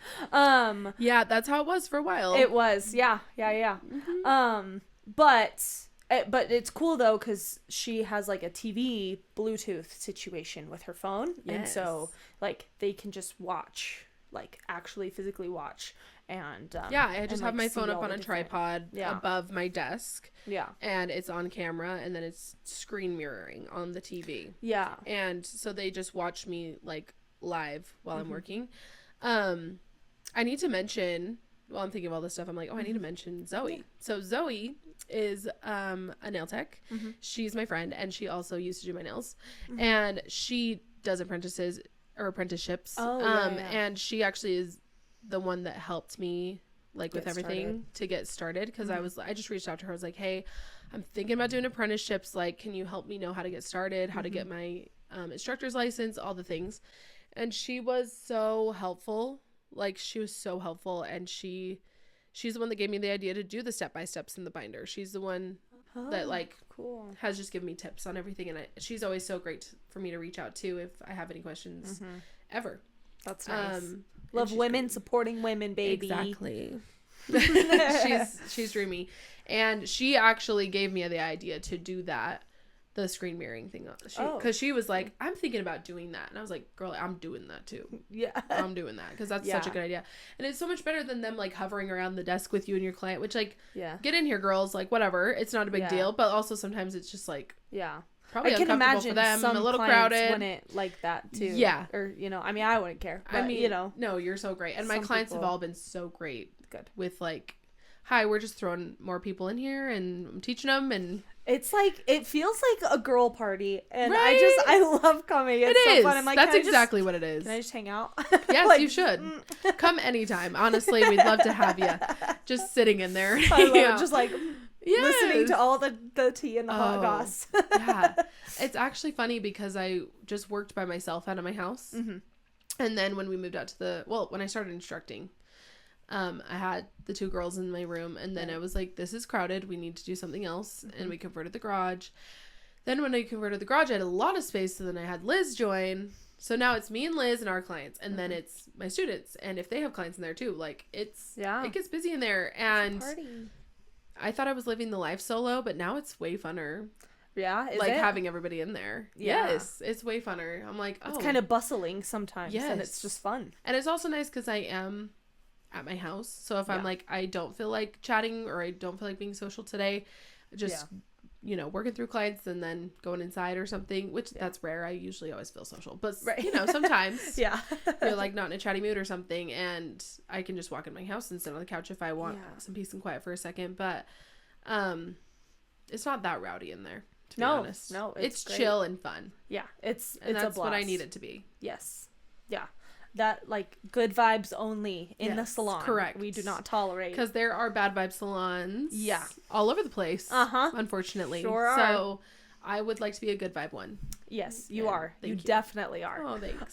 Yeah, that's how it was for a while. It was. Yeah. But But it's cool though because she has like a TV Bluetooth situation with her phone, and so like they can just watch, like actually physically watch. And I just have my phone up on a tripod above my desk. Yeah. And it's on camera, and then it's screen mirroring on the TV. Yeah. And so they just watch me like live while I'm working. I need to mention, while I'm thinking of all this stuff, I'm like, I need to mention Zoe. Yeah. So Zoe is a nail tech. She's my friend, and she also used to do my nails. And she does apprenticeships. And she actually is the one that helped me like with everything to get started, because I just reached out to her. I was like, hey, I'm thinking about doing apprenticeships, like can you help me know how to get started, how to get my instructor's license, all the things. And she was so helpful. Like she was so helpful, and she's the one that gave me the idea to do the step-by-steps in the binder. She's the one that like has just given me tips on everything, and she's always so great for me to reach out to if I have any questions ever. That's nice. Love women great. Supporting women, baby. Exactly. she's dreamy, and she actually gave me the idea to do that, the screen mirroring thing, because she was like, I'm thinking about doing that, and I was like, girl, I'm doing that too. Yeah, I'm doing that because that's such a good idea, and it's so much better than them like hovering around the desk with you and your client, which like get in here, girls, like whatever, it's not a big deal, but also sometimes it's just like probably I can imagine for them, some a little clients crowded. Wouldn't like that too. Yeah. Or, I mean, I wouldn't care. But, no, you're so great. And my clients have all been so great. Good. With like, hi, we're just throwing more people in here and I'm teaching them. And it's like, it feels like a girl party. And I love coming. It's so fun. I'm like, that's exactly what it is. Can I just hang out? Yes, like, you should. Come anytime. Honestly, we'd love to have you just sitting in there. I love it. Just like... listening to all the tea and the hot goss. Yeah. It's actually funny because I just worked by myself out of my house. And then when we moved out to when I started instructing, I had the 2 girls in my room, and then I was like, this is crowded. We need to do something else. And we converted the garage. Then when I converted the garage, I had a lot of space. So then I had Liz join. So now it's me and Liz and our clients, and then it's my students. And if they have clients in there too, like it gets busy in there. And I thought I was living the life solo, but now it's way funner. Yeah, like having everybody in there. Yeah. Yes, it's way funner. I'm like, it's kind of bustling sometimes, and it's just fun. And it's also nice because I am at my house, so if I'm like, I don't feel like chatting or I don't feel like being social today, just working through clients and then going inside or something, which that's rare. I usually always feel social, but sometimes you're like not in a chatty mood or something, and I can just walk in my house and sit on the couch if I want some peace and quiet for a second. But it's not that rowdy in there, to be honest. No, it's chill and fun. Yeah, it's a blast. What I need it to be. Yes. Yeah. That like good vibes only in the salon. Correct. We do not tolerate, because there are bad vibe salons. Yeah, all over the place. Unfortunately, sure are. So I would like to be a good vibe one. Yes, you are. You definitely are. Oh, thanks.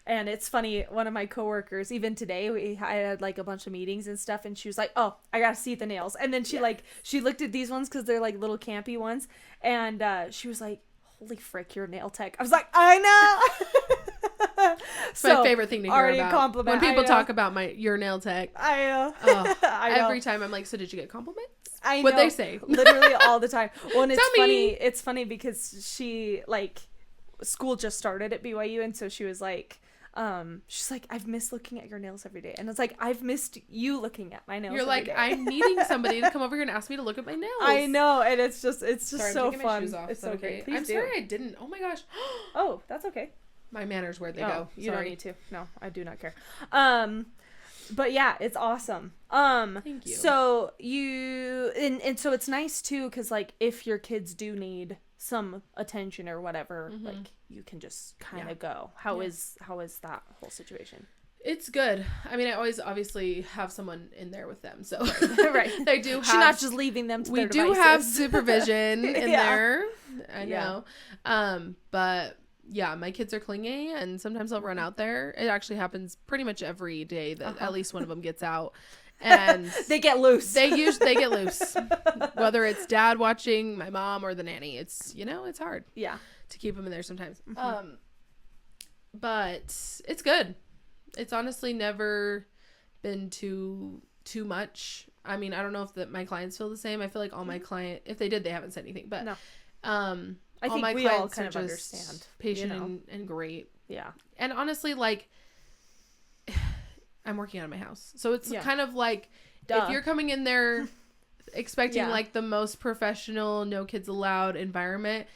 And it's funny. One of my coworkers, even today, I had like a bunch of meetings and stuff, and she was like, "Oh, I gotta see the nails." And then she she looked at these ones because they're like little campy ones, and she was like, "Holy frick, you're a nail tech." I was like, "I know." It's my favorite thing to hear about. When people talk about your nail tech. I know. I know. Every time I'm like, so did you get compliments? I know. What they say. Literally all the time. Well, and it's funny. It's funny because she like school just started at BYU, and so she was like, she's like, I've missed looking at your nails every day. And it's like, I've missed you looking at my nails. You're like, I'm needing somebody to come over here and ask me to look at my nails. I know. And it's just sorry, so fun. My shoes off. It's okay. I'm sorry I didn't. Oh my gosh. Oh, that's okay. My manners, where'd they go? You don't need to. No, I do not care. But yeah, it's awesome. Thank you. So and so it's nice too, because like if your kids do need some attention or whatever, like you can just kind of go. How is that whole situation? It's good. I mean, I always obviously have someone in there with them, so right. They do have. She's not just leaving them to their devices. We do have supervision in there. I know. But yeah, my kids are clingy, and sometimes I'll run out there. It actually happens pretty much every day that at least one of them gets out, and they get loose. They get loose, whether it's dad watching, my mom, or the nanny. It's it's hard. Yeah, to keep them in there sometimes. But it's good. It's honestly never been too much. I mean, I don't know if my clients feel the same. I feel like all my if they did, they haven't said anything, but no. I think my we clients all kind are of just understand, patient you know? and great. Yeah. And honestly, like, I'm working out of my house, so it's kind of like, if you're coming in there expecting like the most professional, no kids allowed environment,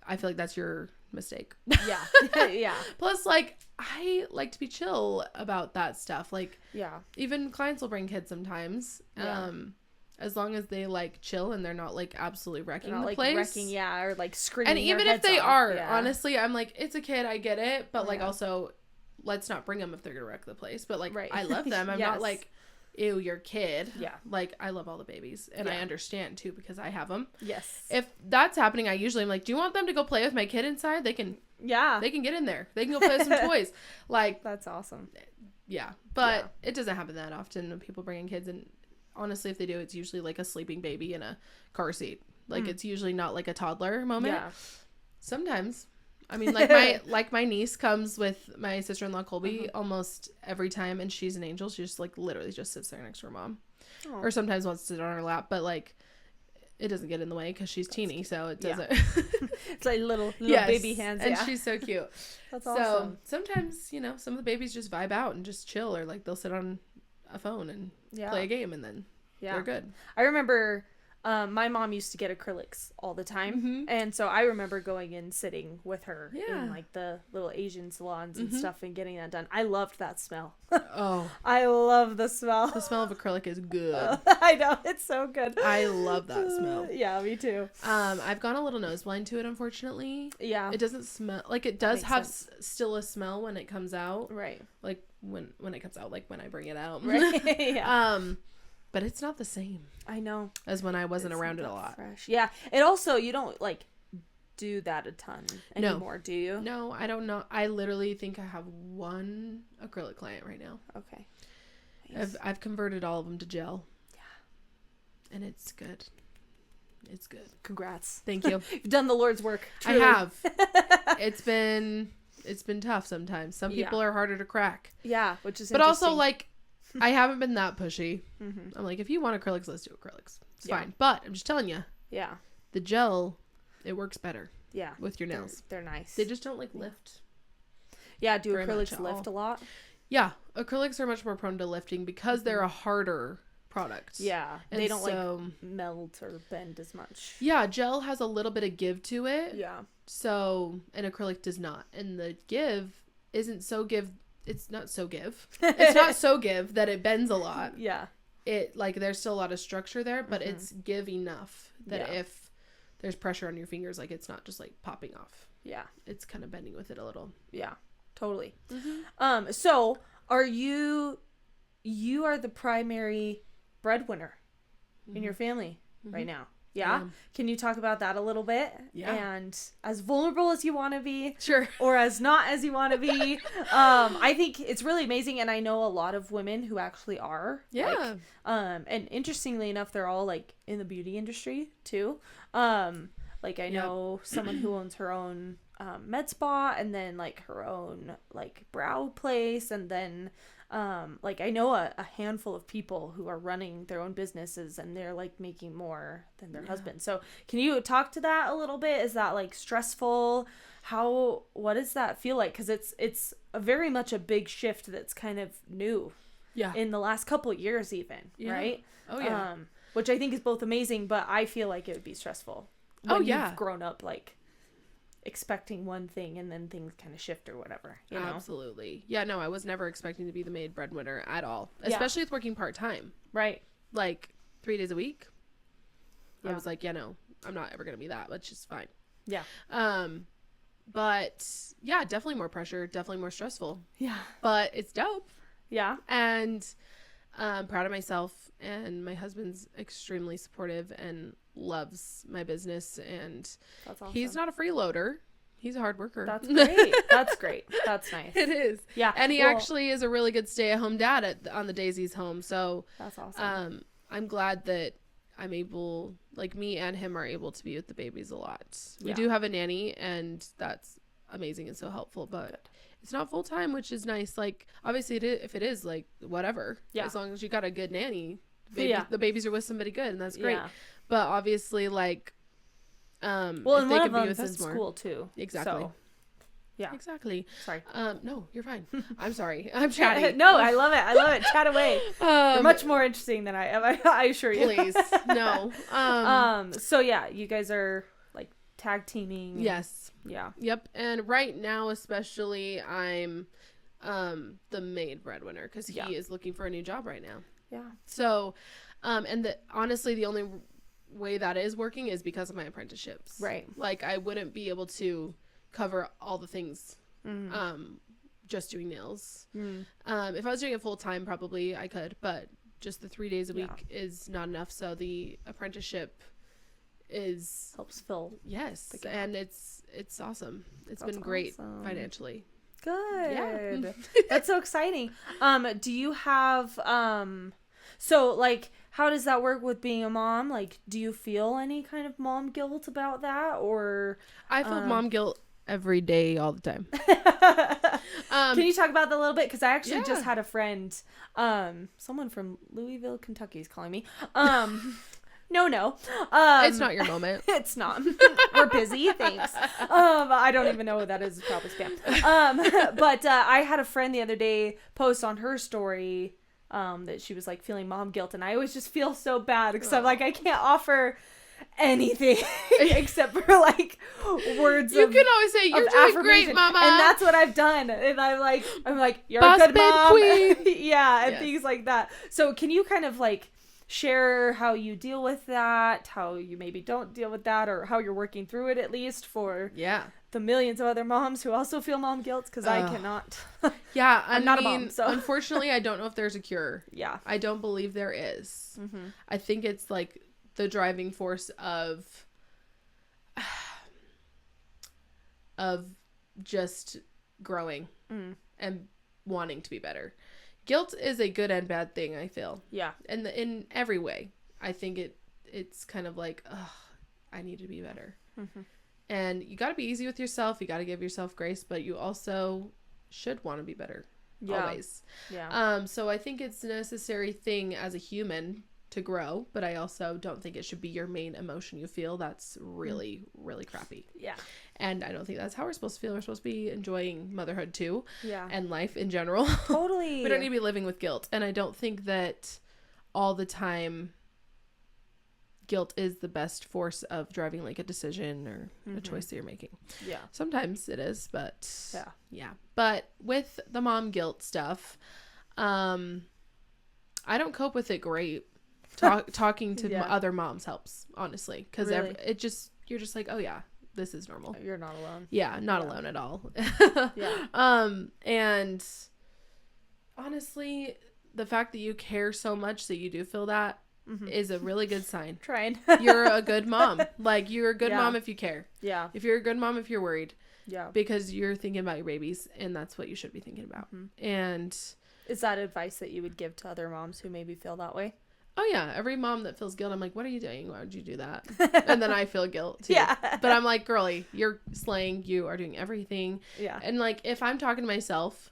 I feel like that's your mistake. Yeah. Yeah. Plus, like, I like to be chill about that stuff. Like, Yeah. even clients will bring kids sometimes. Yeah. As long as they like chill and they're not like absolutely wrecking the like place. wrecking, or like screaming. And even their if they heads off. are, Yeah. honestly, I'm like, it's a kid, I get it, but like also, let's not bring them if they're gonna wreck the place. But like, I love them. I'm not like, ew, your kid. Yeah. Like, I love all the babies, and I understand too because I have them. Yes. If that's happening, I usually am like, do you want them to go play with my kid inside? They can. Yeah. They can get in there. They can go play with some toys. Like, that's awesome. Yeah, but it doesn't happen that often when people bring in kids, and honestly, if they do, it's usually like a sleeping baby in a car seat. Like, it's usually not like a toddler moment. Yeah. Sometimes. I mean, like my niece comes with my sister-in-law Colby almost every time, and she's an angel. She just like literally just sits there next to her mom. Or sometimes wants to sit on her lap, but like it doesn't get in the way because she's teeny, so it doesn't. It's like little baby hands, and she's so cute. That's awesome. So sometimes, you know, some of the babies just vibe out and just chill, or like they'll sit on a phone and play a game, and then they're good. I remember my mom used to get acrylics all the time, and so I remember going and sitting with her in like the little Asian salons and stuff and getting that done. I loved that smell. Oh, I love the smell. The smell of acrylic is good. I know, it's so good. I love that smell. Yeah, me too. I've gone a little nose blind to it, unfortunately. Yeah, it doesn't smell like it does have still a smell when it comes out. Right. Like when it comes out, like when I bring it out. Right. Yeah. But it's not the same. I know. As when I wasn't around it a lot. Fresh. Yeah. It also, you don't like do that a ton anymore, do you? No, I don't know. I literally think I have one acrylic client right now. Okay. Nice. I've converted all of them to gel. Yeah. And it's good. It's good. Congrats. Thank you. You've done the Lord's work. Truly. I have. It's been tough sometimes. Some people are harder to crack. Yeah, which is But also, like, I haven't been that pushy. I'm like, if you want acrylics, let's do acrylics. It's fine. But I'm just telling you. Yeah. The gel, it works better. Yeah. With your nails. They're nice. They just don't, like, lift. Yeah, do acrylics lift a lot? Yeah. Acrylics are much more prone to lifting because they're a harder product. Yeah. And they don't, like, melt or bend as much. Yeah. Gel has a little bit of give to it. Yeah. So, an acrylic does not. And the give isn't so give. It's not so give. It's not so give that it bends a lot. Yeah. It, like, there's still a lot of structure there, but it's give enough that if there's pressure on your fingers, like, it's not just, like, popping off. Yeah. It's kind of bending with it a little. Yeah. Totally. So, are you are the primary breadwinner in your family right now? Yeah. Can you talk about that a little bit? Yeah. And as vulnerable as you want to be. Sure. Or as not as you want to be. I think it's really amazing. And I know a lot of women who actually are. Yeah. Like, and interestingly enough, they're all like in the beauty industry too. Like I know someone who owns her own med spa and then like her own like brow place. And then like I know a handful of people who are running their own businesses and they're like making more than their husband. So can you talk to that a little bit? Is that like stressful? What does that feel like? Because it's a very much a big shift that's kind of new. Yeah. In the last couple of years even, right? Oh yeah. Which I think is both amazing, but I feel like it would be stressful. When you've grown up like expecting one thing and then things kind of shift or whatever, you know? Absolutely. Yeah, no, I was never expecting to be the maid breadwinner at all, especially with working part-time. Right. Like 3 days a week. I was like, no, I'm not ever gonna be that, which is fine. Yeah. But yeah, definitely more pressure, definitely more stressful. Yeah. But it's dope. Yeah. And I'm proud of myself, and my husband's extremely supportive and loves my business, and that's awesome. He's not a freeloader. He's a hard worker. That's great. That's great. That's nice. It is. Yeah. And he actually is a really good stay-at-home dad on the days he's home. So that's awesome. I'm glad that I'm able, like, me and him are able to be with the babies a lot. We do have a nanny, and that's amazing and so helpful, but it's not full-time, which is nice. Like, obviously if it is like whatever, as long as you got a good nanny, the babies are with somebody good, and that's great. But obviously, like, well, and one of them's in school too. Exactly. So, yeah. Exactly. Sorry. No, you're fine. I'm sorry. I'm chatting. No, I love it. Chat away. You're much more interesting than I am. I assure you. Please. No. So yeah, you guys are like tag teaming. Yes. Yeah. Yep. And right now, especially, I'm the maid breadwinner because he is looking for a new job right now. Yeah. So, and honestly, the only way that is working is because of my apprenticeships. Right. Like, I wouldn't be able to cover all the things just doing nails. If I was doing it full time, probably I could, but just the 3 days a week is not enough. So the apprenticeship helps fill. Yes, and it's awesome. That's been great financially. Good. Yeah. That's so exciting. Do you have so like how does that work with being a mom? Like, do you feel any kind of mom guilt about that, or I feel mom guilt every day, all the time. Can you talk about that a little bit? Because I actually just had a friend, someone from Louisville, Kentucky is calling me. No. It's not your moment. It's not. We're busy. Thanks. I don't even know what that is. It's probably spam. But I had a friend the other day post on her story that she was like feeling mom guilt, and I always just feel so bad because I'm like, I can't offer anything except for like words. You can always say you're doing great, mama, and that's what I've done. And I'm like you're Boss a good mom, queen. yeah, and things like that. So can you kind of like share how you deal with that, how you maybe don't deal with that, or how you're working through it, at least for the millions of other moms who also feel mom guilt? Because I cannot. I'm not a mom, so unfortunately I don't know if there's a cure. I don't believe there is. I think it's like the driving force of just growing and wanting to be better. Guilt is a good and bad thing, I feel. And in every way. I think it's kind of like, I need to be better. And you got to be easy with yourself. You got to give yourself grace, but you also should want to be better. Always. So I think it's a necessary thing as a human to grow, but I also don't think it should be your main emotion you feel. That's really, really crappy. And I don't think that's how we're supposed to feel. We're supposed to be enjoying motherhood too. And life in general. Totally. We don't need to be living with guilt. And I don't think that all the time guilt is the best force of driving like a decision or a choice that you're making. Sometimes it is, but But with the mom guilt stuff, I don't cope with it great. Talking to other moms helps, honestly, because really? You're just like, oh yeah, this is normal. You're not alone. Not alone at all. And honestly, the fact that you care so much that you do feel that is a really good sign. Trying. You're a good mom. Like, you're a good mom if you care. If you're a good mom if you're worried. Because you're thinking about your babies, and that's what you should be thinking about. And is that advice that you would give to other moms who maybe feel that way? Oh yeah, every mom that feels guilt, I'm like, what are you doing? Why would you do that? And then I feel guilt too. But I'm like, girly, you're slaying. You are doing everything. And like, if I'm talking to myself,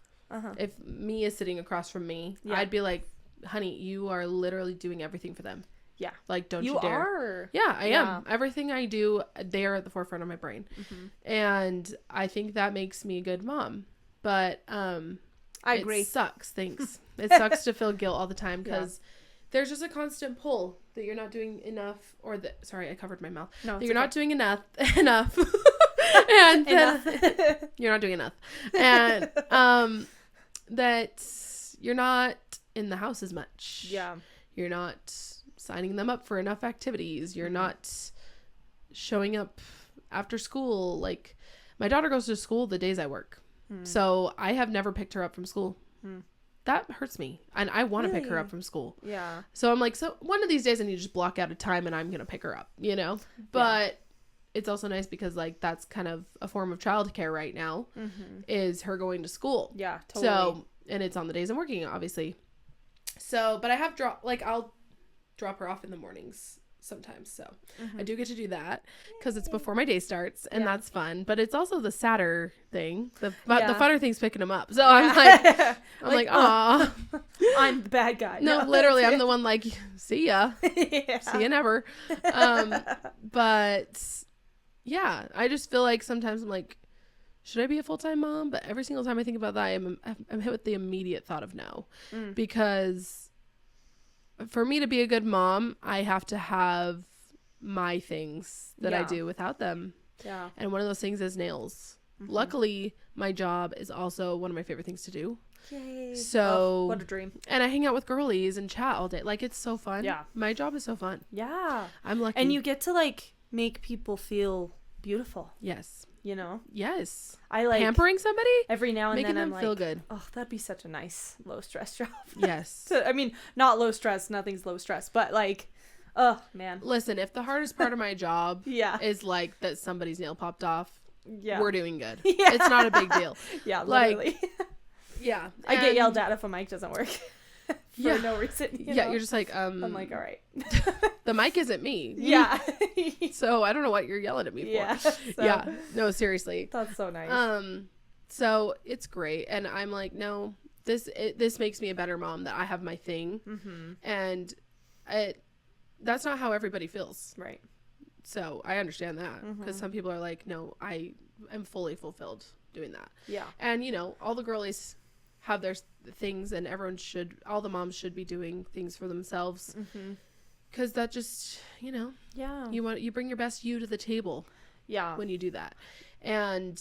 if me is sitting across from me, I'd be like, honey, you are literally doing everything for them. Like, don't you dare. You are. I am. Everything I do, they're at the forefront of my brain. And I think that makes me a good mom. But I agree. It sucks. Thanks. It sucks to feel guilt all the time because there's just a constant pull that you're not doing enough, or that, sorry, I covered my mouth. No, that you're not doing enough. And then you're not doing enough. And that you're not in the house as much. You're not signing them up for enough activities. You're not showing up after school. Like, my daughter goes to school the days I work. So I have never picked her up from school. That hurts me, and I want to pick her up from school. So I'm like, so one of these days I need to just block out a time and I'm gonna pick her up, you know. But it's also nice because like that's kind of a form of childcare right now, is her going to school. Totally. So, and it's on the days I'm working, obviously. So, but I have I'll drop her off in the mornings sometimes. So I do get to do that because it's before my day starts, and that's fun. But it's also the sadder thing. The funner thing's picking them up. So I'm like, aw. I'm the bad guy. No, literally, I'm the one like, see ya. See ya never. But yeah, I just feel like sometimes I'm like, should I be a full-time mom? But every single time I think about that, I'm hit with the immediate thought of no. Because for me to be a good mom, I have to have my things that I do without them. Yeah. And one of those things is nails. Luckily, my job is also one of my favorite things to do. Yay. So what a dream. And I hang out with girlies and chat all day. Like, it's so fun. Yeah. My job is so fun. Yeah. I'm lucky. And you get to like make people feel beautiful. Yes. You know? Yes. I like pampering somebody every now and making then. them I'm feel like, good. Oh, that'd be such a nice low stress job. Yes. I mean, not low stress. Nothing's low stress, but like, oh man. Listen, if the hardest part of my job is like that somebody's nail popped off, we're doing good. Yeah. It's not a big deal. Yeah, literally. Like, yeah. I get yelled at if a mic doesn't work. For no reason. You know? You're just like, I'm like, all right. The mic isn't me. Yeah. So I don't know what you're yelling at me for. Yeah. So, yeah. No, seriously. That's so nice. So it's great. And I'm like, no, this makes me a better mom that I have my thing. And that's not how everybody feels. Right. So I understand that because some people are like, no, I am fully fulfilled doing that. Yeah. And, you know, all the girlies have their things, and all the moms should be doing things for themselves. Because that just, you know, you bring your best you to the table. Yeah. When you do that. And,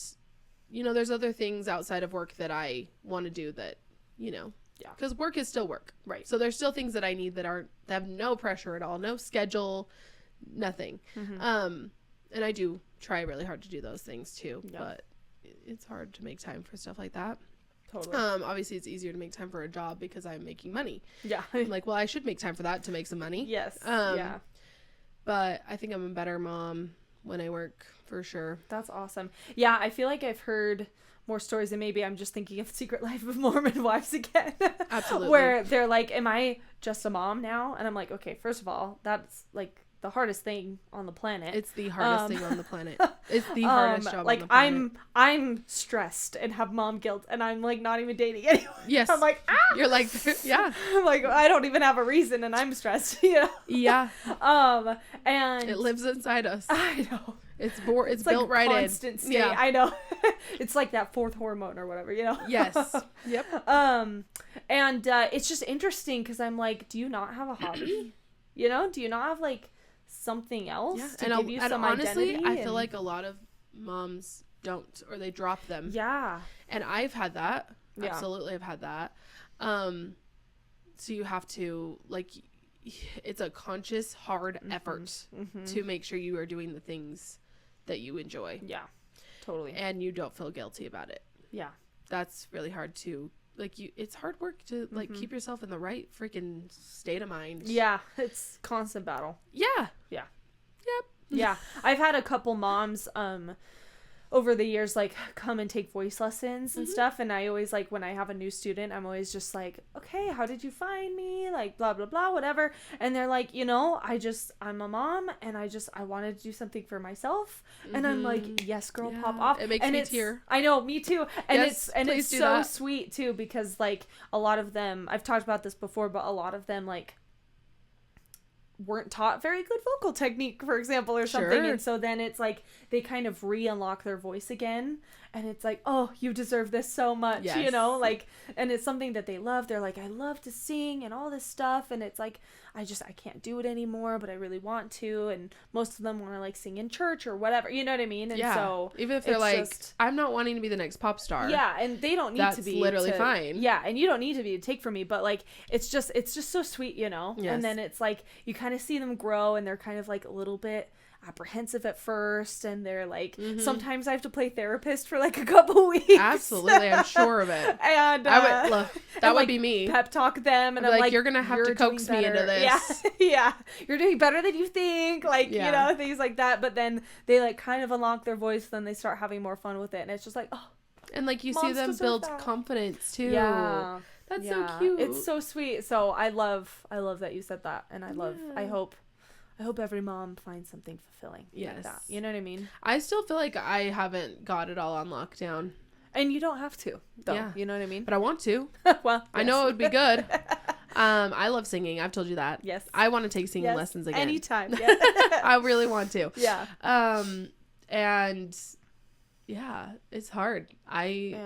you know, there's other things outside of work that I want to do that, you know, because work is still work. Right. So there's still things that I need that have no pressure at all, no schedule, nothing. And I do try really hard to do those things too, but it's hard to make time for stuff like that. Totally. Obviously it's easier to make time for a job because I'm making money. Yeah. I'm like, well, I should make time for that to make some money. Yes. But I think I'm a better mom when I work, for sure. That's awesome. Yeah, I feel like I've heard more stories, and maybe I'm just thinking of Secret Life of Mormon Wives again. Absolutely. Where they're like, am I just a mom now? And I'm like, okay, first of all, that's like the hardest thing on the planet. It's the hardest thing on the planet. It's the hardest job on the planet. I'm stressed and have mom guilt, and I'm like not even dating anyone. Yes. I'm like, You're like, yeah. I'm like, I don't even have a reason, and I'm stressed, you know? Yeah. And it lives inside us. I know. It's built like right constant state. Yeah. I know. It's like that fourth hormone or whatever, you know? Yes. Yep. And it's just interesting because I'm like, do you not have a hobby? You know? Do you not have like something else to give you some honestly, identity? I feel like a lot of moms don't, or they drop them. Yeah. And I've had that. Yeah. Absolutely, I've had that. So you have to, like, it's a conscious, hard effort to make sure you are doing the things that you enjoy. Yeah. Totally. And you don't feel guilty about it. Yeah. That's really hard to, like, it's hard work to like keep yourself in the right freaking state of mind. Yeah, it's constant battle. Yeah. Yeah. Yep. Yeah. I've had a couple moms over the years like come and take voice lessons and stuff, and I always like when I have a new student, I'm always just like, okay, how did you find me, like blah blah blah whatever, and they're like, you know, I'm a mom and I wanted to do something for myself, and I'm like, yes girl, pop off. It makes me tear. I know, me too. And yes, it's so sweet too, because like a lot of them, I've talked about this before, but a lot of them like weren't taught very good vocal technique, for example, or something. And so then it's like they kind of re-unlock their voice again, and it's like, oh, you deserve this so much. Yes. You know, like, and it's something that they love. They're like, I love to sing and all this stuff, and it's like, I can't do it anymore, but I really want to. And most of them want to like sing in church or whatever, you know what I mean? And so even if they're like, I'm not wanting to be the next pop star. Yeah. And they don't need to be literally fine. Yeah. And you don't need to be to take from me, but like, it's just so sweet, you know? Yes. And then it's like, you kind of see them grow, and they're kind of like a little bit apprehensive at first, and they're like, sometimes I have to play therapist for like a couple weeks. Absolutely. I'm sure of it. And that would be me. Pep talk them, and I'm like, you're gonna have to coax me into this. Yeah. Yeah, you're doing better than you think, like, you know, things like that. But then they like kind of unlock their voice, then they start having more fun with it, and it's just like, oh, and like you see them build confidence too. Yeah, that's so cute. It's so sweet. So I love that you said that, and I hope I hope every mom finds something fulfilling. Yes. Like that. You know what I mean? I still feel like I haven't got it all on lockdown. And you don't have to, though. Yeah. You know what I mean? But I want to. Well, I know it would be good. I love singing. I've told you that. Yes. I want to take singing lessons again. Anytime. Yeah. I really want to. Yeah. And yeah, it's hard. I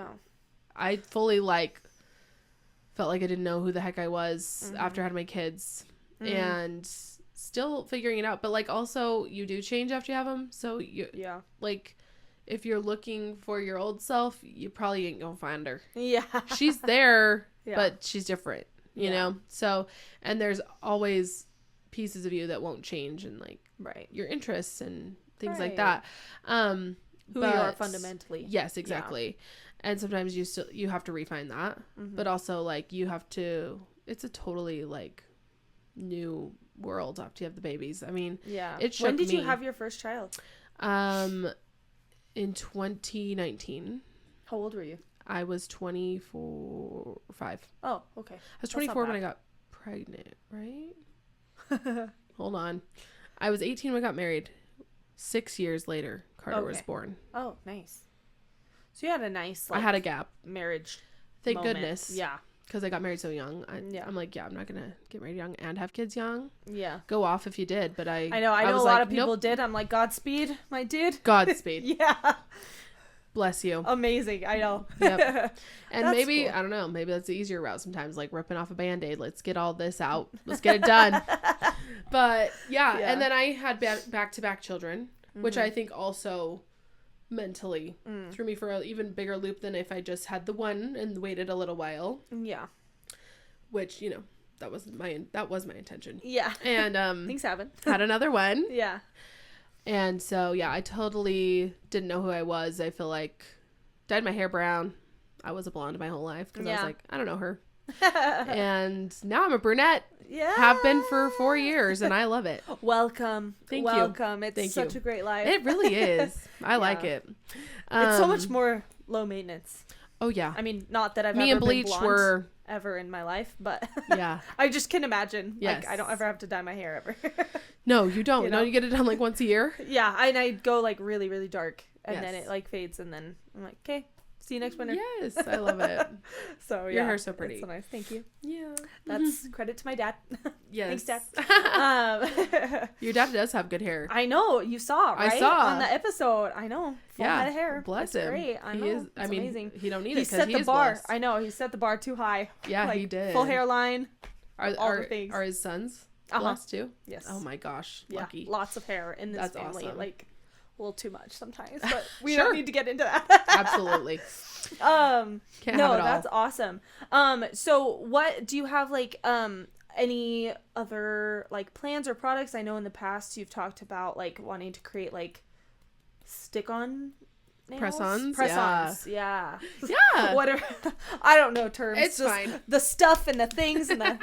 fully felt like I didn't know who the heck I was after I had my kids, and still figuring it out. But like, also you do change after you have them. So you, like, if you're looking for your old self, you probably ain't gonna find her. Yeah. She's there, but she's different, you know? So, and there's always pieces of you that won't change, and like your interests and things like that. Who you are fundamentally. Yes, exactly. And sometimes you have to refine that, but also like you have to, it's a totally like new world after you have the babies. I mean, it shook me. When did you have your first child? In 2019. How old were you? I was 5. Oh, okay. I was 24 when I got pregnant, right? Hold on. I was 18 when I got married. 6 years later, Carter was born. Oh, nice. So you had a nice, I had a gap. Marriage. Thank moment. goodness. Yeah. Because I got married so young. I'm like, I'm not going to get married young and have kids young. Yeah. Go off if you did, but I know a lot of people did. I'm like, Godspeed, my dude. Godspeed. Yeah. Bless you. Amazing. I know. Yep. And That's maybe, cool. I don't know, maybe that's the easier route sometimes, like ripping off a Band-Aid. Let's get all this out. Let's get it done. But yeah. And then I had back-to-back children, which I think also mentally threw me for an even bigger loop than if I just had the one and waited a little while. Yeah. Which, you know, that was my intention. Yeah. And things happen. Had another one. Yeah. And so yeah, I totally didn't know who I was. I feel like dyed my hair brown. I was a blonde my whole life because I was like, I don't know her. And now I'm a brunette. Yeah. Have been for 4 years, and I love it. Welcome. Thank Welcome. you. It's such a great life. It really is. I like it. It's so much more low maintenance. Oh yeah. I mean, not that I've Me ever and Bleach been blonde ever in my life, but yeah. I just can imagine. Yes. Like, I don't ever have to dye my hair ever. No, you don't. You know? No, you get it done like once a year. Yeah, and I go like really, really dark, and then Yes. it like fades, and then I'm like, okay, see you next winter. Yes, I love it. So Your hair's so pretty. That's so nice. Thank you. Yeah. That's credit to my dad. Yes. Thanks, Dad. Your dad does have good hair. I know, you saw, right? I saw. On the episode. I know. Full head of hair. Bless It's him. great. I know. It's amazing. He don't need He it because set he the is bar. blessed. I know. He set the bar too high. Yeah, like, he did. Full hairline. all the things. Are his sons Uh-huh. blessed too? Yes. Oh my gosh. Yeah. Lucky. Lots of hair in this That's family. awesome. Like a little too much sometimes, but we Sure. don't need to get into that. Absolutely. Can't have no, it all. that's awesome. So what do you have like any other like plans or products? I know in the past you've talked about like wanting to create like stick-on nails? Press-ons, yeah. Yeah. What are I don't know terms. It's just fine. the stuff and the things and the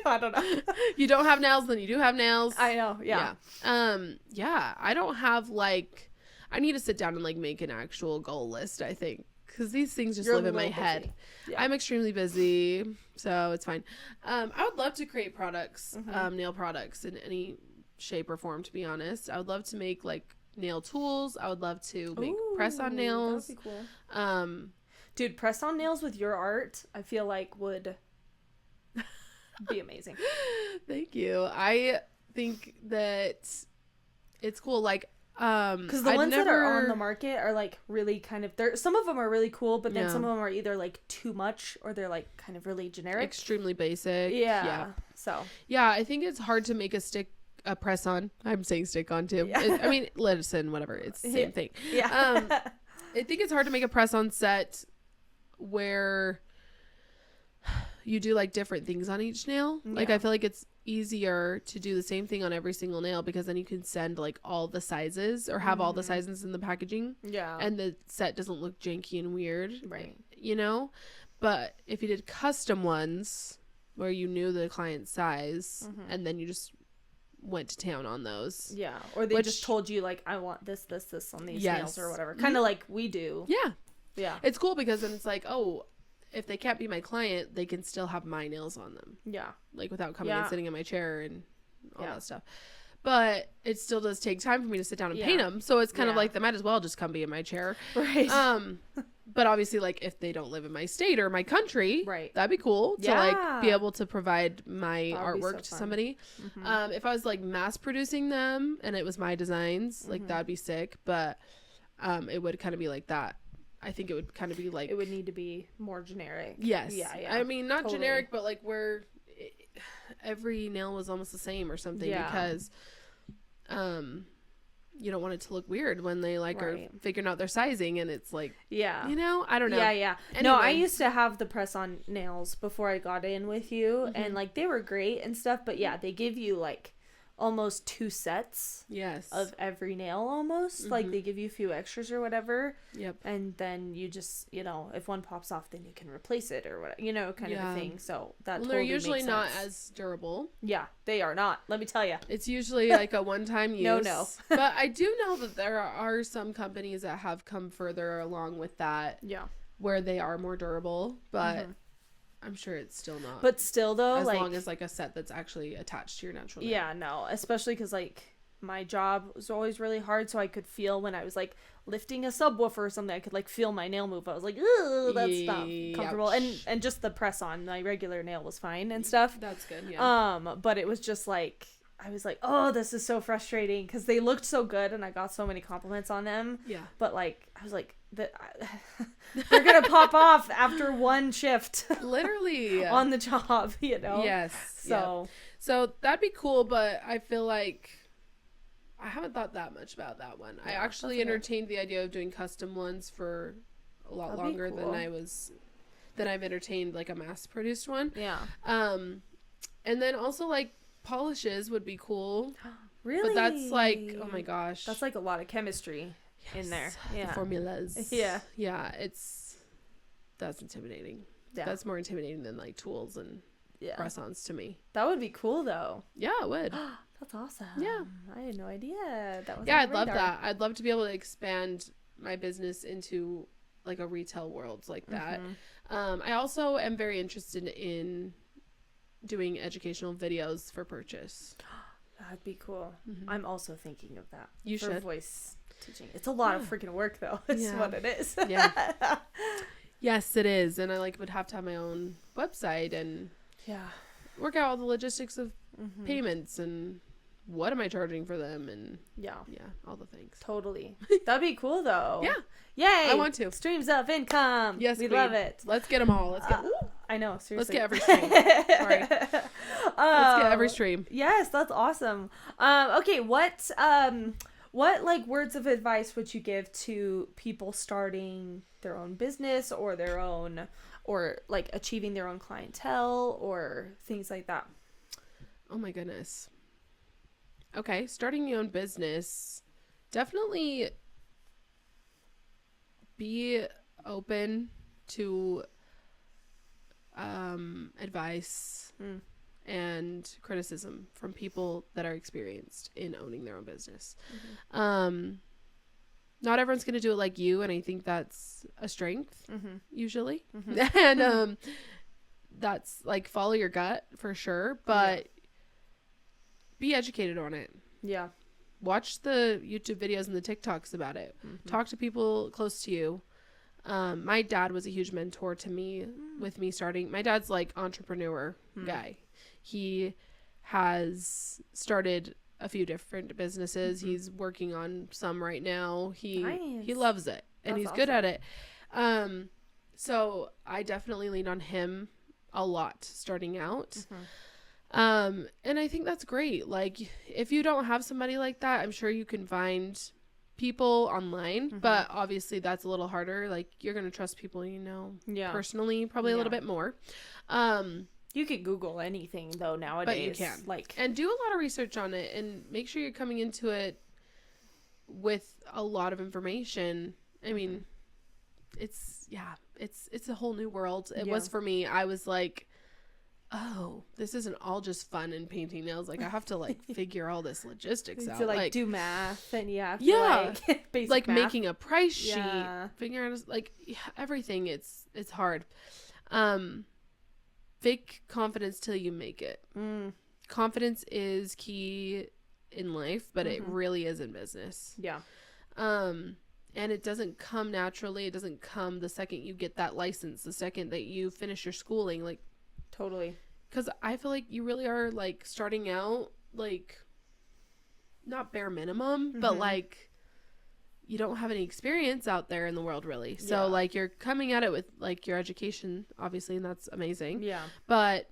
I don't know. You don't have nails, then you do have nails. I know, yeah. Yeah. I don't have like, I need to sit down and like make an actual goal list, I think. Because these things just You're live a in my little head. busy. Yeah. I'm extremely busy, so it's fine. I would love to create products, nail products in any shape or form, to be honest. I would love to make like nail tools. I would love to make press-on nails. That would be cool. Dude, press-on nails with your art, I feel like would be amazing. Thank you. I think that it's cool. Like, because the ones that are on the market are like really kind of some of them are really cool, but then some of them are either like too much or they're like kind of really generic, extremely basic. Yeah. So yeah, I think it's hard to make a press on. I'm saying stick on too. Yeah. I mean, listen, whatever. It's the same thing. Yeah. I think it's hard to make a press on set where you do like different things on each nail. Like, I feel like it's easier to do the same thing on every single nail because then you can send like all the sizes or have all the sizes in the packaging. Yeah. And the set doesn't look janky and weird. Right. You know? But if you did custom ones where you knew the client's size and then you just went to town on those. Yeah. Or they just told you like, I want this on these nails or whatever. Kind of like we do. Yeah. Yeah. It's cool because then it's like, oh, if they can't be my client, they can still have my nails on them. Yeah. Like without coming and sitting in my chair and all that stuff. But it still does take time for me to sit down and paint them. So it's kind of like, they might as well just come be in my chair. Right. But obviously, like, if they don't live in my state or my country, right, that'd be cool to like be able to provide my artwork to somebody. If I was like mass producing them and it was my designs, like that'd be sick. But it would kind of be like that. I think it would kind of be like, it would need to be more generic. Yes. Yeah. I mean, not generic, but like where every nail was almost the same or something, because you don't want it to look weird when they like are figuring out their sizing, and it's like, you know, I don't know. Anyway. No, I used to have the press on nails before I got in with you, and like they were great and stuff, but they give you like almost 2 sets of every nail almost. Like they give you a few extras or whatever. And then you just, you know, if one pops off, then you can replace it or whatever, you know, kind of a thing. So that totally they're usually makes not sense. as durable. Yeah, they are not. Let me tell you. It's usually like a one-time use. No. But I do know that there are some companies that have come further along with that. Yeah. Where they are more durable, but I'm sure it's still not. But still, though, as like, long as like a set that's actually attached to your natural nail. Yeah, no, especially because like my job was always really hard, so I could feel when I was like lifting a subwoofer or something, I could like feel my nail move. I was like, ooh, that's not comfortable. And just the press on my regular nail was fine and stuff. That's good. Yeah. But it was just like, I was like, oh, this is so frustrating because they looked so good and I got so many compliments on them. Yeah. But like, I was like, they're gonna pop off after one shift. Literally. On the job, you know. Yes. So that'd be cool, but I feel like I haven't thought that much about that one. I actually entertained the idea of doing custom ones for a lot longer than I've entertained like a mass produced one. Yeah. And then also like polishes would be cool. Really? But that's like, oh my gosh. That's like a lot of chemistry in there. Yeah. The formulas. Yeah. Yeah. That's intimidating. Yeah. That's more intimidating than like tools and press-ons to me. That would be cool though. Yeah, it would. That's awesome. Yeah. I had no idea that was I'd love that. I'd love to be able to expand my business into like a retail world like that. I also am very interested in doing educational videos for purchase. That'd be cool. I'm also thinking of that. You should. Voice teaching. It's a lot of freaking work though. It's what it is. Yeah. Yes, it is. And I like would have to have my own website and work out all the logistics of payments and what am I charging for them and all the things. Totally. That'd be cool though. Yeah. Yay. I want to. Streams of income. Yes, we love it. Let's get them all. Let's get I know, seriously. Let's get every stream. Sorry. Let's get every stream. Yes, that's awesome. Okay, what like words of advice would you give to people starting their own business or their own, or like achieving their own clientele or things like that? Oh my goodness. Okay, starting your own business, definitely be open to advice and criticism from people that are experienced in owning their own business. Not everyone's going to do it like you, and I think that's a strength usually. And that's like follow your gut for sure, but be educated on it. Yeah. Watch the YouTube videos and the TikToks about it. Talk to people close to you. My dad was a huge mentor to me with me starting. My dad's like entrepreneur guy. He has started a few different businesses. He's working on some right now. He loves it and he's good at it. So I definitely lean on him a lot starting out. And I think that's great. Like if you don't have somebody like that, I'm sure you can find people online, but obviously that's a little harder. Like you're going to trust people, you know, personally, probably a little bit more. You could Google anything though nowadays. But you can and do a lot of research on it and make sure you're coming into it with a lot of information. I mean, it's a whole new world. It was for me. I was like, oh, this isn't all just fun and painting nails. Like I have to like figure all this logistics out. To like do math and you have to like basic like math. Making a price sheet, figuring out like everything. It's hard. Fake confidence till you make it. confidence is key in life, but it really is in business. Yeah. And it doesn't come naturally. It doesn't come the second you get that license, the second that you finish your schooling. Like, totally. because I feel like you really are, like, starting out, like, not bare minimum, but, like, you don't have any experience out there in the world, really. So, like, you're coming at it with, like, your education, obviously, and that's amazing. Yeah. But,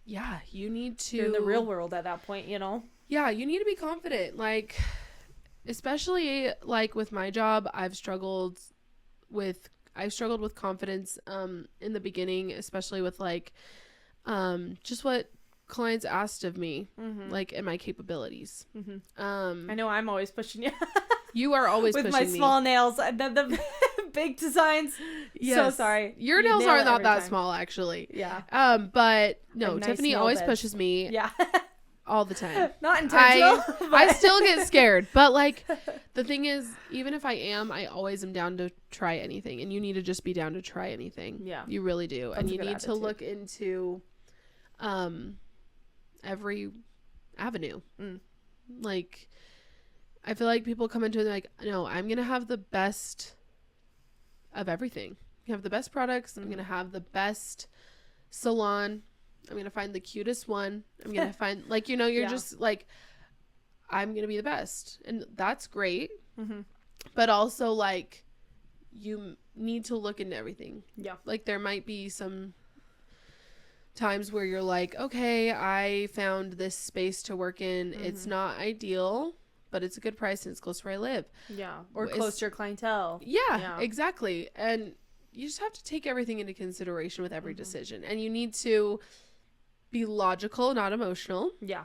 yeah, you need to... You're in the real world at that point, you know? Yeah, you need to be confident. Like... Especially like with my job, I've struggled with confidence in the beginning, especially with like just what clients asked of me, like, and my capabilities. I know I'm always pushing you. You are always with pushing my me. Small nails, the big designs. Yes. So sorry. Your nails are not that small, actually. Yeah. But no, Like, nice Tiffany nail always beds. pushes me. Yeah. All the time. Not intentional. I still get scared, but like the thing is, even if I always am down to try anything, and you need to just be down to try anything. Yeah, you really do. That's and you a good need to attitude. look into every avenue. Like, I feel like people come into it like, no, I'm gonna have the best of everything. You have the best products. I'm gonna have the best salon. I'm going to find the cutest one. I'm going to find, like, you know, you're just like, I'm going to be the best. And that's great. But also, like, you need to look into everything. Yeah. Like, there might be some times where you're like, okay, I found this space to work in. It's not ideal, but it's a good price and it's close to where I live. Yeah. Or close to your clientele. Yeah, exactly. And you just have to take everything into consideration with every decision. And you need to be logical, not emotional. Yeah.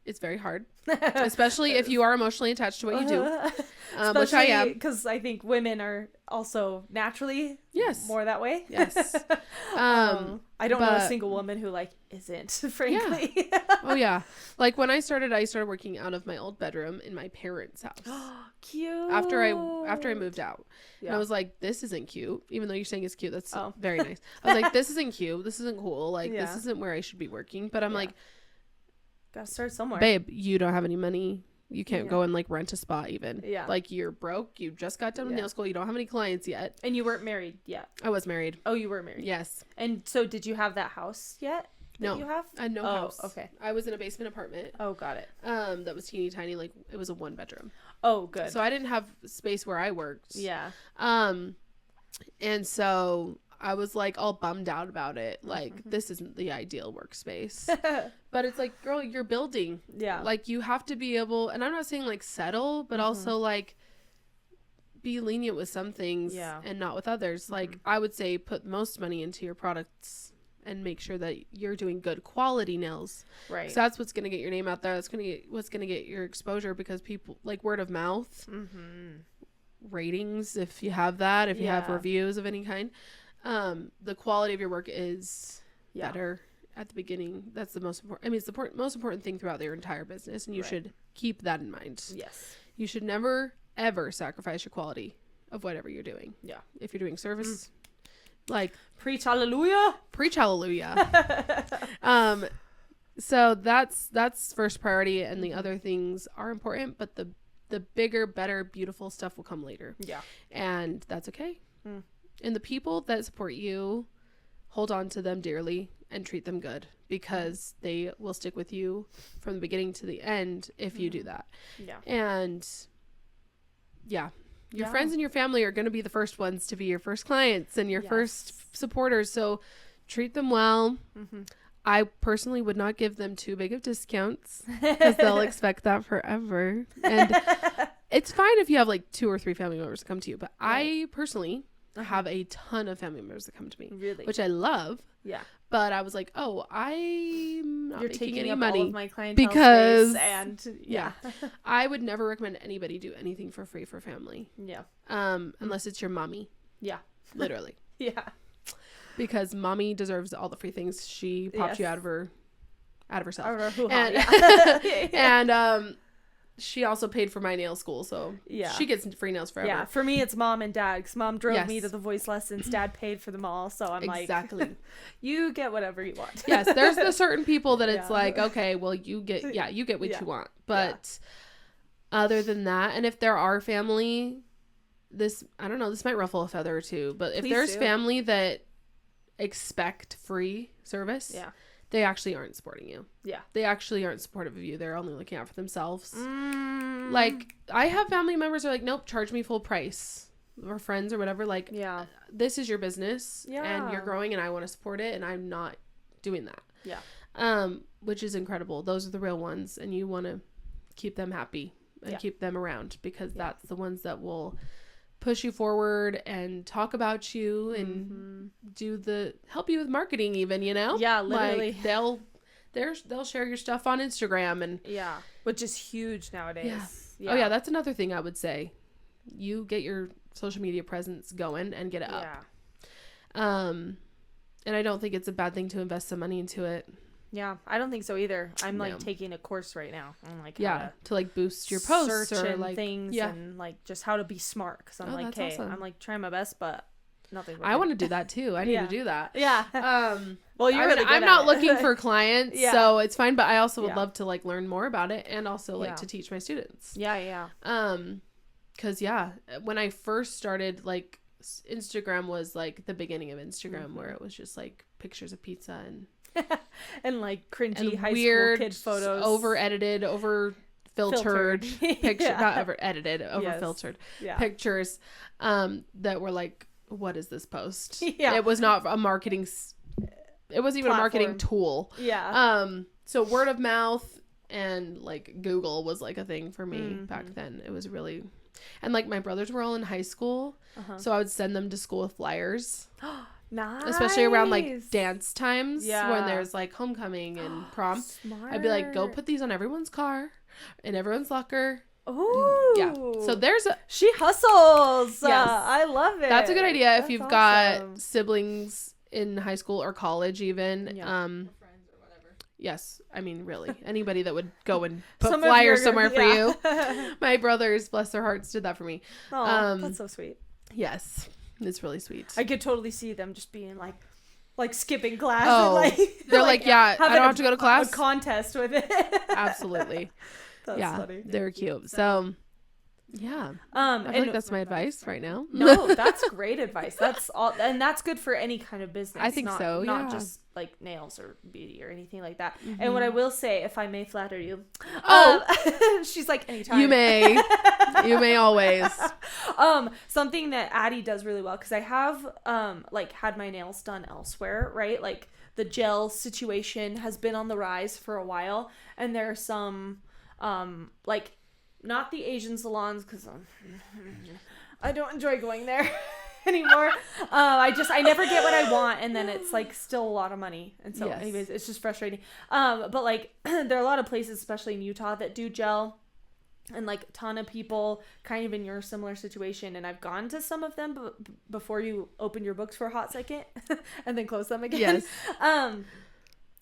It's very hard, especially if you are emotionally attached to what you do, which I am. Because I think women are also naturally more that way. Yes. I don't know a single woman who like isn't, frankly. Yeah. Oh yeah. Like when I started working out of my old bedroom in my parents' house. Cute. After I moved out. Yeah. And I was like, this isn't cute. Even though you're saying it's cute, that's very nice. I was like, this isn't cute. This isn't cool. Like, this isn't where I should be working. But I'm like, gotta start somewhere. Babe, you don't have any money. You can't go and like rent a spa even. Yeah. Like, you're broke. You just got done with nail school. You don't have any clients yet. And you weren't married yet. I was married. Oh, you were married. Yes. And so did you have that house yet? No. You have? I had no house. Okay. I was in a basement apartment. Oh, got it. That was teeny tiny. Like, it was a 1-bedroom. Oh, good. So I didn't have space where I worked. Yeah. And so I was like all bummed out about it. Like, this isn't the ideal workspace. But it's like, girl, you're building. Yeah. Like, you have to be able, and I'm not saying like settle, but also like be lenient with some things and not with others. Like, I would say put most money into your products and make sure that you're doing good quality nails. Right. So that's what's going to get your name out there. That's what's going to get your exposure, because people like word of mouth, ratings, if you have that, if you have reviews of any kind. The quality of your work is better at the beginning. That's the most important. I mean, it's the most important thing throughout your entire business, and you should keep that in mind. Yes. You should never, ever sacrifice your quality of whatever you're doing. Yeah. If you're doing service, like preach hallelujah. Preach hallelujah. So that's first priority, and the other things are important, but the bigger, better, beautiful stuff will come later. Yeah. And that's okay. And the people that support you, hold on to them dearly and treat them good, because they will stick with you from the beginning to the end if you do that. Yeah. And your friends and your family are going to be the first ones to be your first clients and your first supporters. So treat them well. I personally would not give them too big of discounts, because they'll expect that forever. And it's fine if you have like 2 or 3 family members come to you, but I personally have a ton of family members that come to me, Really? which I love. Yeah. But I was like, oh, I'm not You're making taking any up money all of my clientele because space and yeah, I would never recommend anybody do anything for free for family. Yeah. Unless it's your mommy. Yeah. Literally. Yeah. Because mommy deserves all the free things. She popped you out of herself. Out of her hoo-ha, And, yeah. and she also paid for my nail school, so she gets free nails forever. Yeah, for me it's mom and dad, because mom drove me Yes. to the voice lessons, dad paid for them all, so I'm Exactly. like, you get whatever you want. Yes, there's the certain people that it's Yeah. like, okay, well, you get what Yeah. you want. But other than that, and if there are family, I don't know, this might ruffle a feather or two, but if Please there's do. family that expect free service, they actually aren't supporting you. Yeah. They actually aren't supportive of you. They're only looking out for themselves. Mm. Like, I have family members who are like, nope, charge me full price. Or friends or whatever. Like, this is your business. And you're growing and I want to support it. And I'm not doing that. Yeah. Which is incredible. Those are the real ones. And you want to keep them happy and keep them around, because that's the ones that will push you forward and talk about you and help you with marketing even, you know? Yeah, literally. Like, they'll share your stuff on Instagram and which is huge nowadays. Oh yeah, that's another thing I would say. You get your social media presence going and get it up. And I don't think it's a bad thing to invest some money into it. Yeah, I don't think so either. I'm like taking a course right now on like how to like boost your posts search or and like things and like just how to be smart, because I'm like, hey, awesome. I'm like trying my best, but nothing. I want to do that too. I need to do that. Yeah. Well, you're really I'm not looking for clients, so it's fine. But I also would love to like learn more about it and also like to teach my students. Yeah. Because when I first started, like Instagram was like the beginning of Instagram, where it was just like pictures of picza and and like cringy and high weird, school kid photos, over edited, over filtered picture, not over edited, over filtered pictures, that were like, what is this post? It was not a marketing. It wasn't even a marketing tool. So word of mouth and like Google was like a thing for me back then. It was really, and like my brothers were all in high school, so I would send them to school with flyers. Nice. Especially around like dance times when there's like homecoming and prom. Smart. I'd be like, go put these on everyone's car, in everyone's locker. Ooh. Yeah. So there's she hustles. Yes. I love it. That's a good idea. That's if you've awesome. got siblings in high school or college even. Friends or whatever. Yes. I mean, really, anybody that would go and put Some flyers somewhere for you. My brothers, bless their hearts, did that for me. Oh, that's so sweet. Yes. It's really sweet. I could totally see them just being like skipping class. Oh, and they're like, I don't have to go to class. A contest with it. Absolutely. That's funny. They're cute. So, I feel like that's my advice right now. No, that's great advice. That's all, and that's good for any kind of business. I think so. Not just like nails or beauty or anything like that. And what I will say, if I may flatter you, she's like, anytime. You may always. Something that Addie does really well, because I have like had my nails done elsewhere, right? Like the gel situation has been on the rise for a while, and there are some like, not the Asian salons, because I don't enjoy going there anymore. I never get what I want, and then it's like still a lot of money, and so anyways, it's just frustrating. But like there are a lot of places, especially in Utah, that do gel, and like a ton of people kind of in your similar situation, and I've gone to some of them before you open your books for a hot second and then close them again. And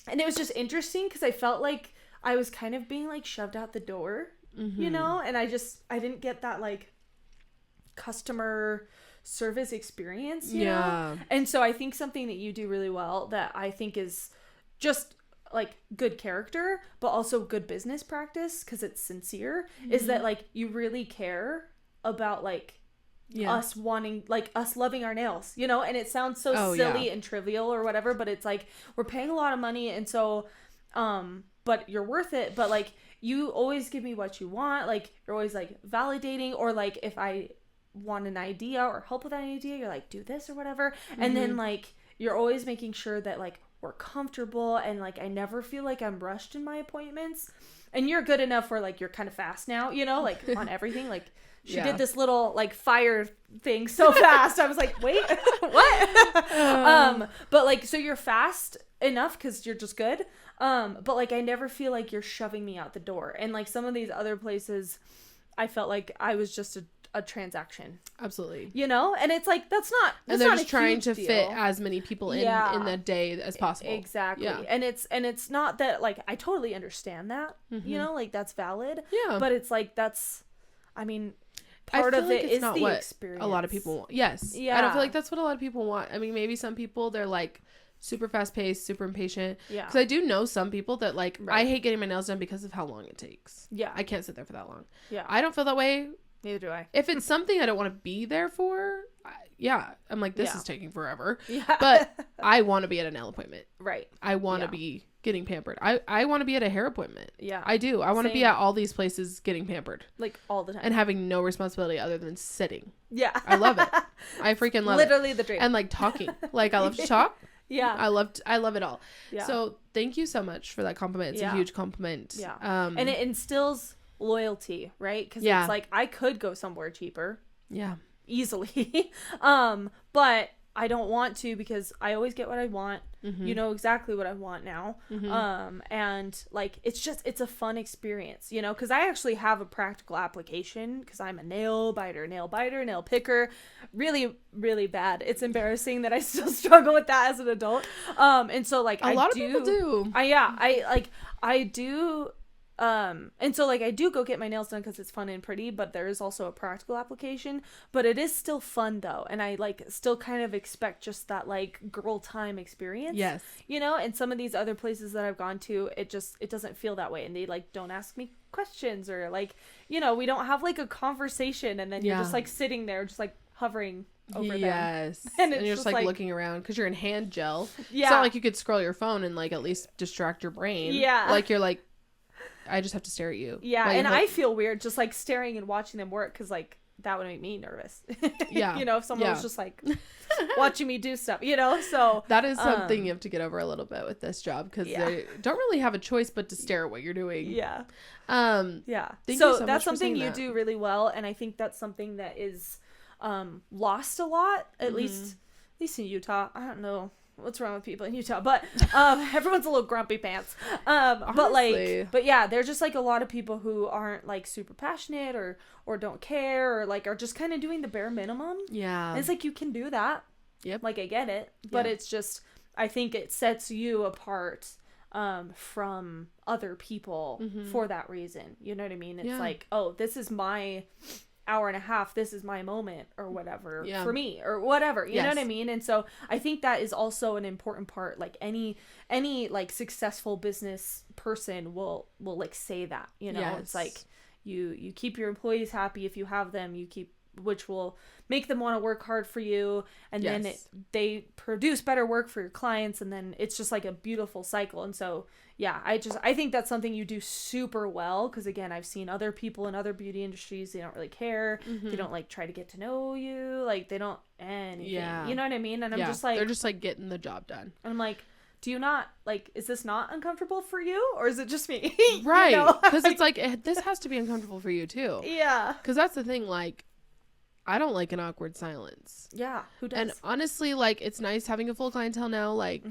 it was just interesting because I felt like I was kind of being like shoved out the door, you know, and I didn't get that like customer service experience, you know? And so I think something that you do really well that I think is just like good character, but also good business practice, because it's sincere, is that like you really care about like us wanting, like us loving our nails, you know? And it sounds so silly and trivial or whatever, but it's like we're paying a lot of money, and so but you're worth it. But like you always give me what you want, like you're always like validating, or like if I want an idea or help with an idea, you're like, do this or whatever. And then like you're always making sure that like we're comfortable, and like I never feel like I'm rushed in my appointments. And you're good enough where like you're kind of fast now, you know, like on everything. Like she did this little like fire thing so fast, I was like, wait, what? But like, so you're fast enough because you're just good, but like I never feel like you're shoving me out the door. And like some of these other places, I felt like I was just a transaction. Absolutely. You know, and it's like that's not. And they're just trying to fit as many people in the day as possible. Exactly. Yeah. And it's not that like I totally understand that. You know, like that's valid. Yeah. But it's like that's, I mean, part of it is the experience. A lot of people want. Yes. Yeah. I don't feel like that's what a lot of people want. I mean, maybe some people they're like super fast paced, super impatient. Yeah. Because I do know some people that like I hate getting my nails done because of how long it takes. Yeah. I can't sit there for that long. Yeah. I don't feel that way. Neither do I. If it's something I don't want to be there for, I'm like, this is taking forever. Yeah. But I want to be at a nail appointment. Right. I want to be getting pampered. I want to be at a hair appointment. Yeah. I do. I want to be at all these places getting pampered. Like all the time. And having no responsibility other than sitting. Yeah. I love it. I freaking love Literally the dream. And like talking. Like I love to talk. Yeah. I love it all. Yeah. So thank you so much for that compliment. It's a huge compliment. Yeah. And it instills loyalty, right? Because it's like I could go somewhere cheaper. Yeah. Easily. But I don't want to because I always get what I want. Mm-hmm. You know exactly what I want now. Mm-hmm. And like it's a fun experience, you know, because I actually have a practical application because I'm a nail picker, really, really bad. It's embarrassing that I still struggle with that as an adult. And so like a lot of people do. I do. And so like I do go get my nails done because it's fun and pretty, but there is also a practical application, but it is still fun though. And I like still kind of expect just that like girl time experience. Yes. You know, and some of these other places that I've gone to, it doesn't feel that way. And they like don't ask me questions or like, you know, we don't have like a conversation and then you're just like sitting there just like hovering over them. Yes. And you're just like looking around because you're in hand gel. Yeah. It's not like you could scroll your phone and like at least distract your brain. Yeah. Like you're like, I just have to stare at you. Yeah, and I feel weird just like staring and watching them work because like that would make me nervous. Yeah, you know, if someone was just like watching me do stuff, you know. So that is something you have to get over a little bit with this job because they don't really have a choice but to stare at what you're doing. Yeah. Yeah. So that's something you do really well, and I think that's something that is lost a lot, at least in Utah. I don't know what's wrong with people in Utah, but everyone's a little grumpy pants. But yeah, they're just like a lot of people who aren't like super passionate or don't care or like are just kind of doing the bare minimum. Yeah. And it's like you can do that. Yep. Like I get it, but it's just I think it sets you apart from other people for that reason. You know what I mean? It's like, oh, this is my hour and a half, this is my moment or whatever for me or whatever, you know what I mean? And so I think that is also an important part. Like any like successful business person will like say that, you know. It's like you keep your employees happy if you have them, which will make them want to work hard for you, and then they produce better work for your clients, and then it's just like a beautiful cycle. And so I think that's something you do super well because again, I've seen other people in other beauty industries, they don't really care. They don't like try to get to know you, like they don't anything. You know what I mean? And I'm just like, they're just like getting the job done. And I'm like, do you not like, is this not uncomfortable for you or is it just me? Right. Because it's like this has to be uncomfortable for you too. Yeah. Because that's the thing, like I don't like an awkward silence. Yeah, who does? And honestly, like it's nice having a full clientele now, like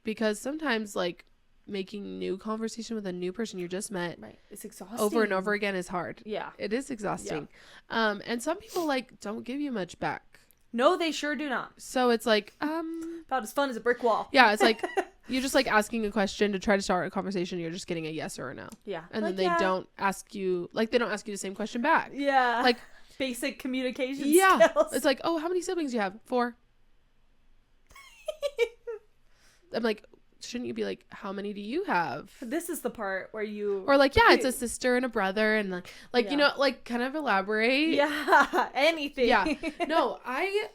because sometimes like making new conversation with a new person you just met, it's exhausting over and over again is hard. Yeah, it is exhausting. And some people like don't give you much back. No, they sure do not. So it's like about as fun as a brick wall. Yeah, it's like you're just like asking a question to try to start a conversation. You're just getting a yes or a no. Yeah, and like, then they don't ask you the same question back. Yeah, like basic communication skills. It's like, oh, how many siblings do you have? 4. I'm like, shouldn't you be like, how many do you have? This is the part where you or like, yeah, it's a sister and a brother, and like you know, like kind of elaborate. Yeah, anything. Yeah. No, I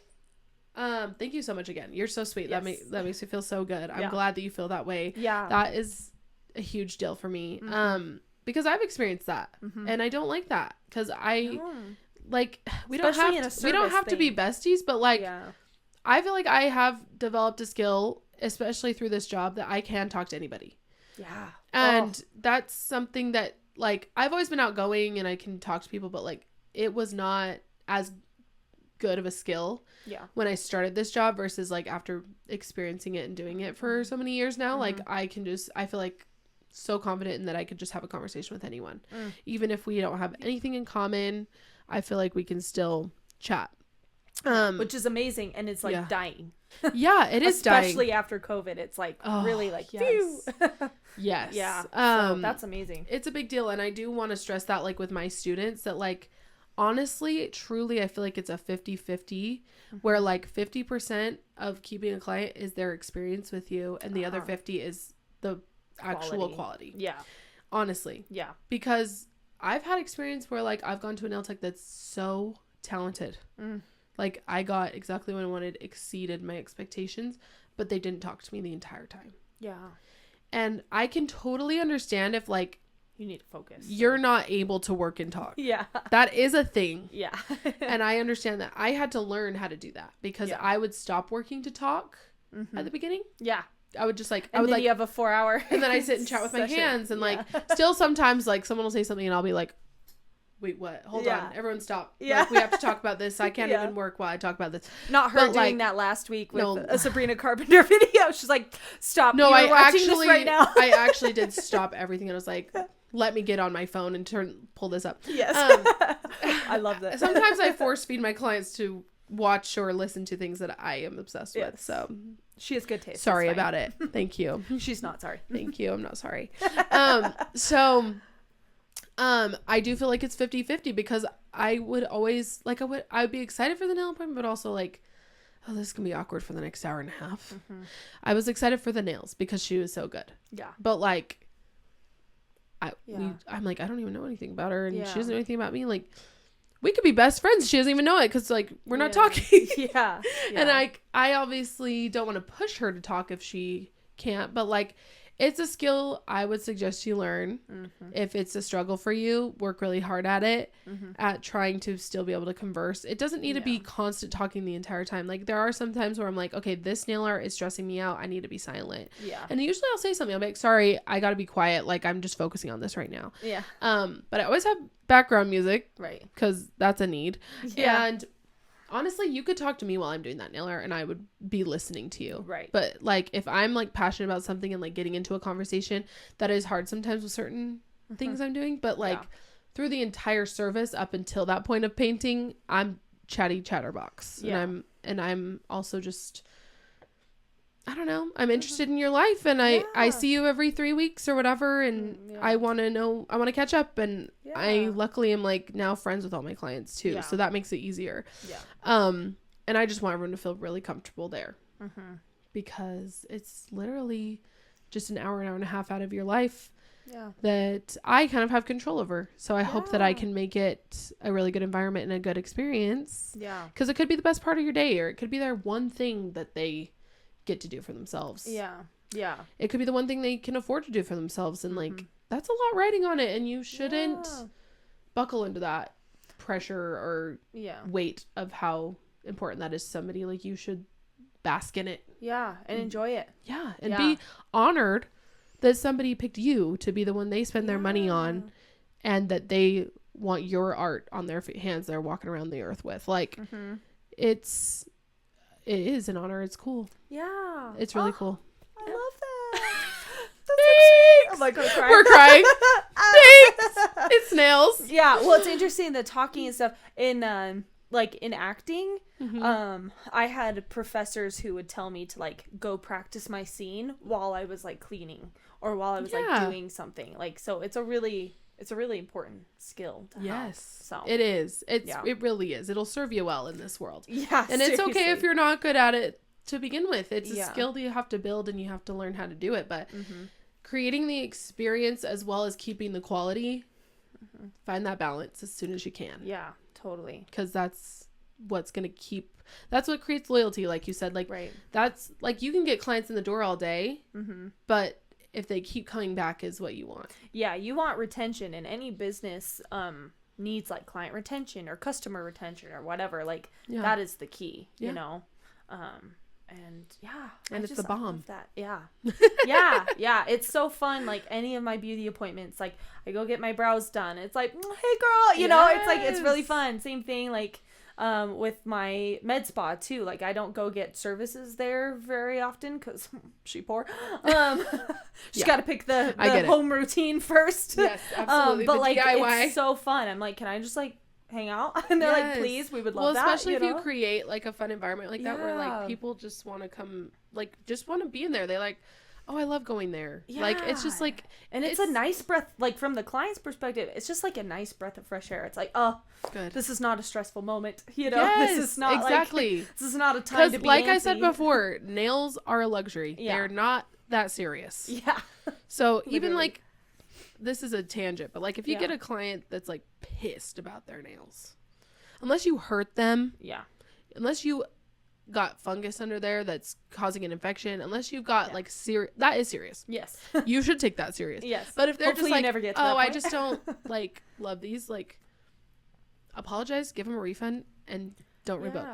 thank you so much again. You're so sweet. Yes. That makes me feel so good. I'm glad that you feel that way. Yeah. That is a huge deal for me. Because I've experienced that, and I don't like that because like we don't have to be besties, but like I feel like I have developed a skill, especially through this job, that I can talk to anybody. Yeah. And that's something that like I've always been outgoing and I can talk to people, but like it was not as good of a skill when I started this job versus like after experiencing it and doing it for so many years now. Like I feel like so confident in that I could just have a conversation with anyone, even if we don't have anything in common. I feel like we can still chat. Which is amazing, and it's like Yeah. dying. Yeah, it is dying. Especially after COVID, it's like really like yes. phew. Yes. Yeah. So that's amazing. It's a big deal, and I do want to stress that, like, with my students, that, like, honestly, truly, I feel like it's a 50-50, where, like, 50% of keeping a client is their experience with you, and the other 50 is the actual quality. Yeah. Honestly. Yeah. Because I've had experience where, like, I've gone to a nail tech that's so talented. Like, I got exactly what I wanted, exceeded my expectations, but they didn't talk to me the entire time. Yeah. And I can totally understand if, like, you need to focus. You're not able to work and talk. Yeah. That is a thing. Yeah. And I understand that. I had to learn how to do that because I would stop working to talk at the beginning. Yeah. I would just, like, And then you have a 4-hour and then I sit and chat with my hands and like still sometimes, like, someone will say something and I'll be like, wait, what? Hold on. Everyone stop. Yeah. Like, we have to talk about this. I can't even work while I talk about this. Not her But, doing like, that last week with a Sabrina Carpenter video. She's like, stop. No, You're watching this right now. I actually did stop everything and I was like, let me get on my phone and pull this up. Yes. I love that. Sometimes I force feed my clients to watch or listen to things that I am obsessed with. So she has good taste. Sorry about it. Thank you. She's not sorry. Thank you. I'm not sorry. I do feel like it's 50-50 because I would always, like, I would be excited for the nail appointment, but also like, oh, this is gonna be awkward for the next hour and a half. I was excited for the nails because she was so good. Yeah. But like, I'm like, I don't even know anything about her, and she doesn't know anything about me. Like, we could be best friends. She doesn't even know it because, like, we're not talking. Yeah. And I obviously don't want to push her to talk if she can't, but like, it's a skill I would suggest you learn. If it's a struggle for you, work really hard at it, at trying to still be able to converse. It doesn't need to be constant talking the entire time. Like, there are some times where I'm like, okay, this nail art is stressing me out. I need to be silent. Yeah. And usually I'll say something. I'll be like, sorry, I got to be quiet. Like, I'm just focusing on this right now. Yeah. But I always have background music. Right. Because that's a need. Yeah. And honestly, you could talk to me while I'm doing that nail art and I would be listening to you. Right. But like, if I'm like passionate about something and like getting into a conversation, that is hard sometimes with certain things I'm doing. But like through the entire service up until that point of painting, I'm chatty chatterbox. Yeah. And I'm also just, I don't know, I'm interested in your life and I see you every 3 weeks or whatever. And I want to catch up. And I luckily am like now friends with all my clients too. So that makes it easier. Yeah. And I just want everyone to feel really comfortable there because it's literally just an hour and a half out of your life that I kind of have control over. So I hope that I can make it a really good environment and a good experience. Yeah. Cause it could be the best part of your day, or it could be their one thing that they get to do for themselves. Yeah. Yeah. It could be the one thing they can afford to do for themselves. And like, that's a lot riding on it. And you shouldn't buckle into that pressure or weight of how important that is to somebody. Like, you should bask in it. Yeah. And enjoy it. Yeah. And be honored that somebody picked you to be the one they spend their money on, and that they want your art on their hands they're walking around the earth with. Like, it is an honor. It's cool. Yeah. It's really cool. I love that. That's so sweet. I'm like, crying. We're crying. Thanks. It's nails. Yeah. Well, it's interesting, the talking and stuff in like in acting. I had professors who would tell me to like go practice my scene while I was like cleaning or while I was like doing something. Like, so it's a really important skill to have. So it is. It really is. It'll serve you well in this world. Yeah. And it's okay if you're not good at it to begin with. It's a skill that you have to build and you have to learn how to do it. But creating the experience as well as keeping the quality, find that balance as soon as you can. Yeah, totally. Because that's what's going to that's what creates loyalty. Like you said, like, that's like, you can get clients in the door all day, but if they keep coming back is what you want. Yeah, you want retention, and any business needs like client retention or customer retention or whatever. Like, that is the key, you know? And it's the bomb. That. Yeah. Yeah. It's so fun. Like, any of my beauty appointments, like, I go get my brows done. It's like, hey girl, you know, it's like, it's really fun. Same thing. Like, with my med spa too. Like, I don't go get services there very often because she poor. She's got to pick the home routine first. Yes, absolutely. But like, DIY. It's so fun. I'm like, can I just like hang out? And they're like, please, we would love that. Well, especially if know? you create like a fun environment like that where like people just want to come, like just want to be in there. They're like, oh, I love going there. Yeah. Like, it's just like, and it's a nice breath, like from the client's perspective, it's just like a nice breath of fresh air. It's like, oh, good. This is not a stressful moment. You know, yes, this is not exactly. Like, this is not a time to be like antsy. I said before, nails are a luxury. Yeah. They're not that serious. Yeah. So even like, this is a tangent, but like if you get a client that's like pissed about their nails, unless you hurt them. Yeah. Unless you got fungus under there that's causing an infection, unless you've got like that is serious. Yes. You should take that serious. Yes. But if they're hopefully just like, never get to that point. I just don't like love these, like apologize, give them a refund, and don't rebook.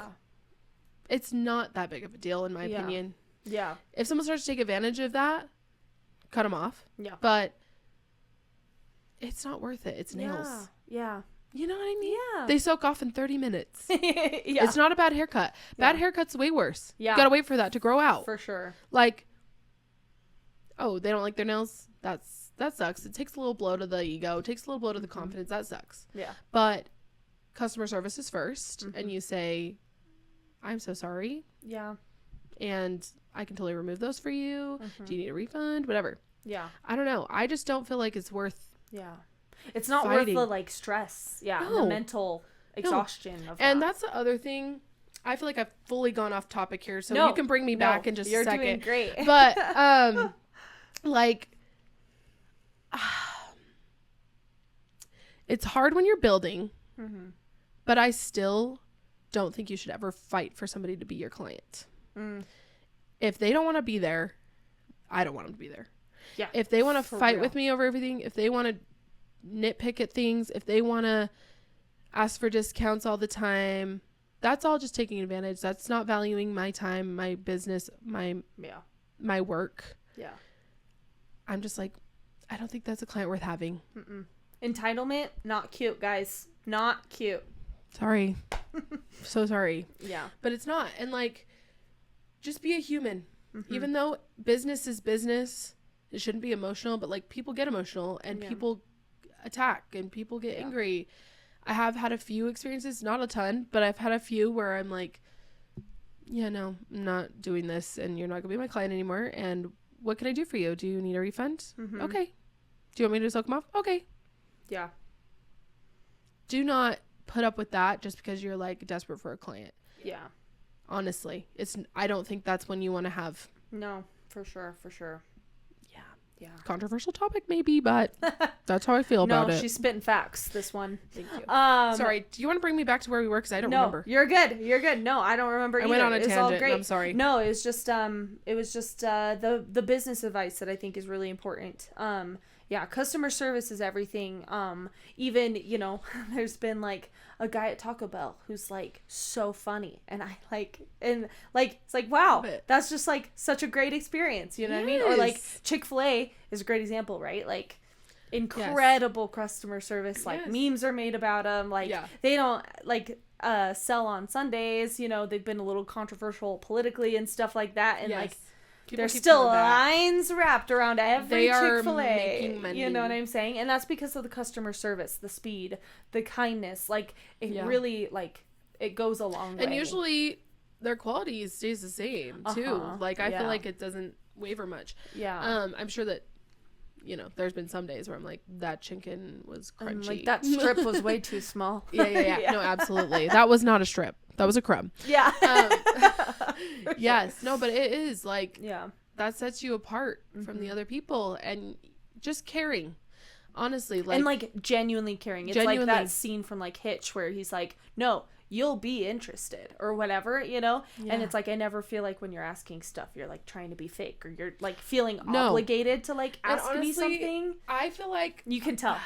It's not that big of a deal in my opinion. Yeah. If someone starts to take advantage of that, cut them off. Yeah. But it's not worth it. It's nails. Yeah. You know what I mean? Yeah. They soak off in 30 minutes. It's not a bad haircut. Bad haircut's way worse. Yeah. You gotta wait for that to grow out. For sure. Like, oh, they don't like their nails? That sucks. It takes a little blow to the ego. It takes a little blow to the confidence. That sucks. Yeah. But customer service is first. And you say, I'm so sorry. Yeah. And I can totally remove those for you. Do you need a refund? Whatever. Yeah. I don't know. I just don't feel like it's worth. Yeah. It's not fighting. Worth the like stress. Yeah. No. The mental exhaustion of that. And that's the other thing. I feel like I've fully gone off topic here. So you can bring me back in just a second. You're doing great. But like it's hard when you're building. But I still don't think you should ever fight for somebody to be your client. If they don't want to be there, I don't want them to be there. Yeah. If they want to fight with me over everything, if they want to nitpick at things, if they want to ask for discounts all the time, that's all just taking advantage. That's not valuing my time, my business, my work. Yeah. I'm just like, I don't think that's a client worth having. Entitlement, not cute, guys. Not cute. Sorry. So sorry. Yeah. But it's not. And like, just be a human. Even though business is business, it shouldn't be emotional, but like people get emotional and people attack and people get angry. I have had a few experiences, not a ton, but I've had a few where I'm like, yeah, no, I'm not doing this and you're not gonna be my client anymore. And what can I do for you? Do you need a refund? Okay. Do you want me to soak them off? Okay. Yeah. Do not put up with that just because you're like desperate for a client. Yeah. Honestly, I don't think that's when you want to have. No, for sure. Yeah. Yeah. Controversial topic maybe, but that's how I feel about it. No, she's spitting facts, this one. Thank you. Sorry, do you want to bring me back to where we were? Because I don't remember. You're good. No, I don't remember either. I went on a tangent. All great. I'm sorry. No, it was just the business advice that I think is really important. Yeah, customer service is everything. Even, there's been like a guy at Taco Bell who's like so funny, and it's like, wow, that's just like such a great experience. You know what I mean? Or like Chick-fil-A is a great example, right? Like incredible customer service. Like memes are made about them. Like they don't sell on Sundays. They've been a little controversial politically and stuff like that. And like, there's still lines wrapped around every Chick-fil-A. You know what I'm saying? And that's because of the customer service, the speed, the kindness. Like, it really, like, it goes a long way. And usually, their quality stays the same, too. Like, I feel like it doesn't waver much. Yeah. I'm sure that, there's been some days where I'm like, that chicken was crunchy. Like, that strip was way too small. Yeah. No, absolutely. That was not a strip. That was a crumb. Yeah. Yes. Sure. No, but it is like, that sets you apart from the other people, and just caring, honestly, like, and like genuinely caring. It's like that scene from like Hitch where he's like, no, you'll be interested or whatever, and it's like, I never feel like when you're asking stuff, you're like trying to be fake, or you're like feeling obligated to like ask honestly, me something. I feel like you can tell.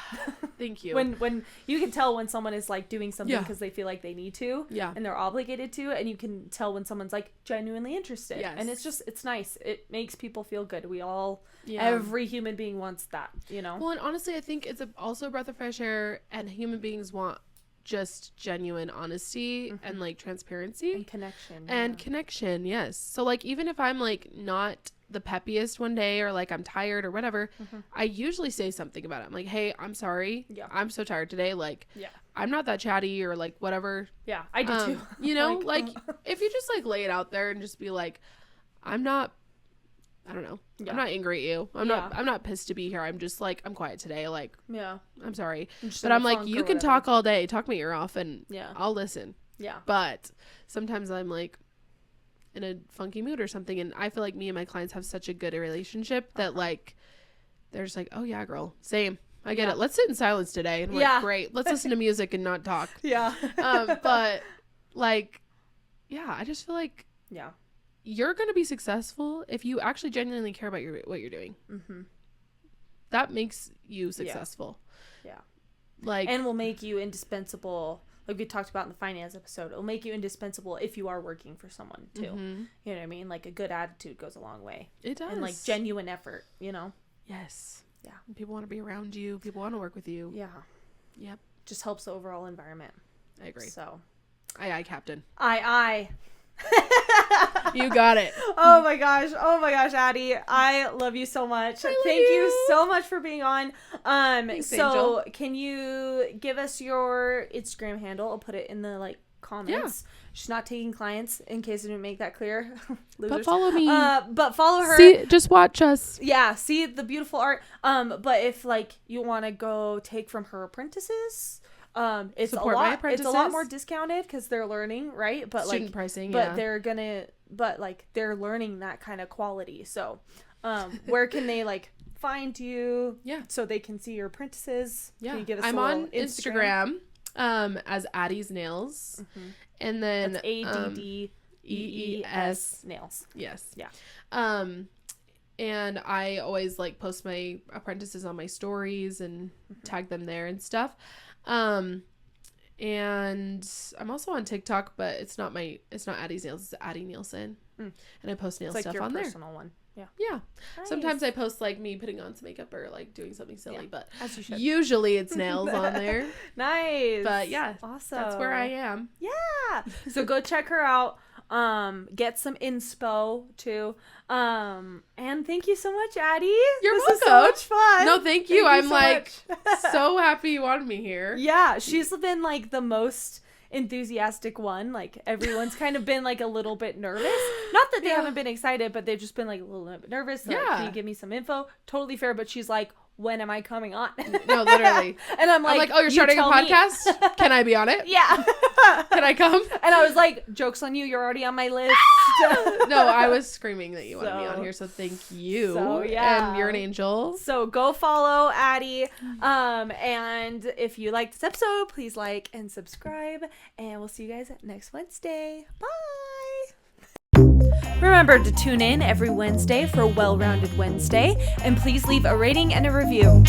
Thank you. When you can tell when someone is like doing something because they feel like they need to, and they're obligated to, and you can tell when someone's like genuinely interested. Yes. And it's nice. It makes people feel good. We all, every human being wants that, Well, and honestly, I think it's also a breath of fresh air, and human beings want just genuine honesty and like transparency and connection. Yes. So like, even if I'm like not the peppiest one day, or like I'm tired or whatever, I usually say something about it. I'm like, hey, I'm sorry. I'm so tired today. Like, I'm not that chatty or like whatever. Yeah, I do too. You know, like if you just like lay it out there and just be like, I don't know. Yeah. I'm not angry at you. I'm not pissed to be here. I'm just like, I'm quiet today. Like, Yeah. I'm sorry. Just But in a I'm like, funk you or can whatever. talk all day. Talk my ear off and Yeah. I'll listen. Yeah. But sometimes I'm like in a funky mood or something. And I feel like me and my clients have such a good relationship that like, they're just like, oh yeah, girl. Same. I get it. Let's sit in silence today. And I'm like, great. Let's listen to music and not talk. Yeah. But like, yeah, I just feel like Yeah. you're going to be successful if you actually genuinely care about what you're doing. Mm-hmm. That makes you successful. Yeah. Like, And will make you indispensable. Like we talked about in the finance episode, it'll make you indispensable if you are working for someone too. mm-hmm. You know what I mean? Like a good attitude goes a long way. It does. And like genuine effort, you know? Yes. Yeah. People want to be around you. People want to work with you. Yeah. Yep. Just helps the overall environment. I agree. So. Aye, Captain. Aye. You got it. Oh my gosh, Addee, I love you so much. Thank you so much for being on. Thanks, so Angel. can you give us your Instagram handle? I'll put it in the like comments. She's not taking clients, in case I didn't make that clear. But follow me. But follow her. See, just watch us. Yeah, see the beautiful art. But if like you want to go take from her apprentices, it's Support a my lot. It's a lot apprentices. more discounted because they're learning, right? But Student like pricing, but yeah. they're learning that kind of quality. So, where can they like find you? Yeah. So they can see your apprentices. Yeah. Can you give us I'm a little on Instagram as Addie's Nails. Mm-hmm. And then That's ADDEES nails. Yes. Yeah. And I always like post my apprentices on my stories and tag them there and stuff. And I'm also on TikTok, but it's not Addie's Nails, it's Addie Nielsen. And I post nail It's like stuff your on there. personal one. Yeah. Yeah. Nice. Sometimes I post like me putting on some makeup or like doing something silly, Yeah, but as you should. usually it's nails on there. Nice. But yeah, awesome. that's where I am. Yeah. So go check her out. Get some inspo too. And thank you so much, Addie. You're this welcome. Was so much fun. No, thank you. I'm so like much. so happy you wanted me here. Yeah, she's been like the most enthusiastic one. Like everyone's kind of been like a little bit nervous. Not that they haven't been excited, but they've just been like a little bit nervous. They're like, can you give me some info? Totally fair. But she's like, when am I coming on? No, literally. And I'm like, oh, you're starting a podcast? Can I be on it? Yeah. Can I come? And I was like, joke's on you. You're already on my list. No, I was screaming that you wanted me on here, so thank you. So, yeah. And you're an angel. So go follow Addie. And if you liked this episode, please like and subscribe. And we'll see you guys next Wednesday. Bye. Remember to tune in every Wednesday for Well-Rounded Wednesday. And please leave a rating and a review.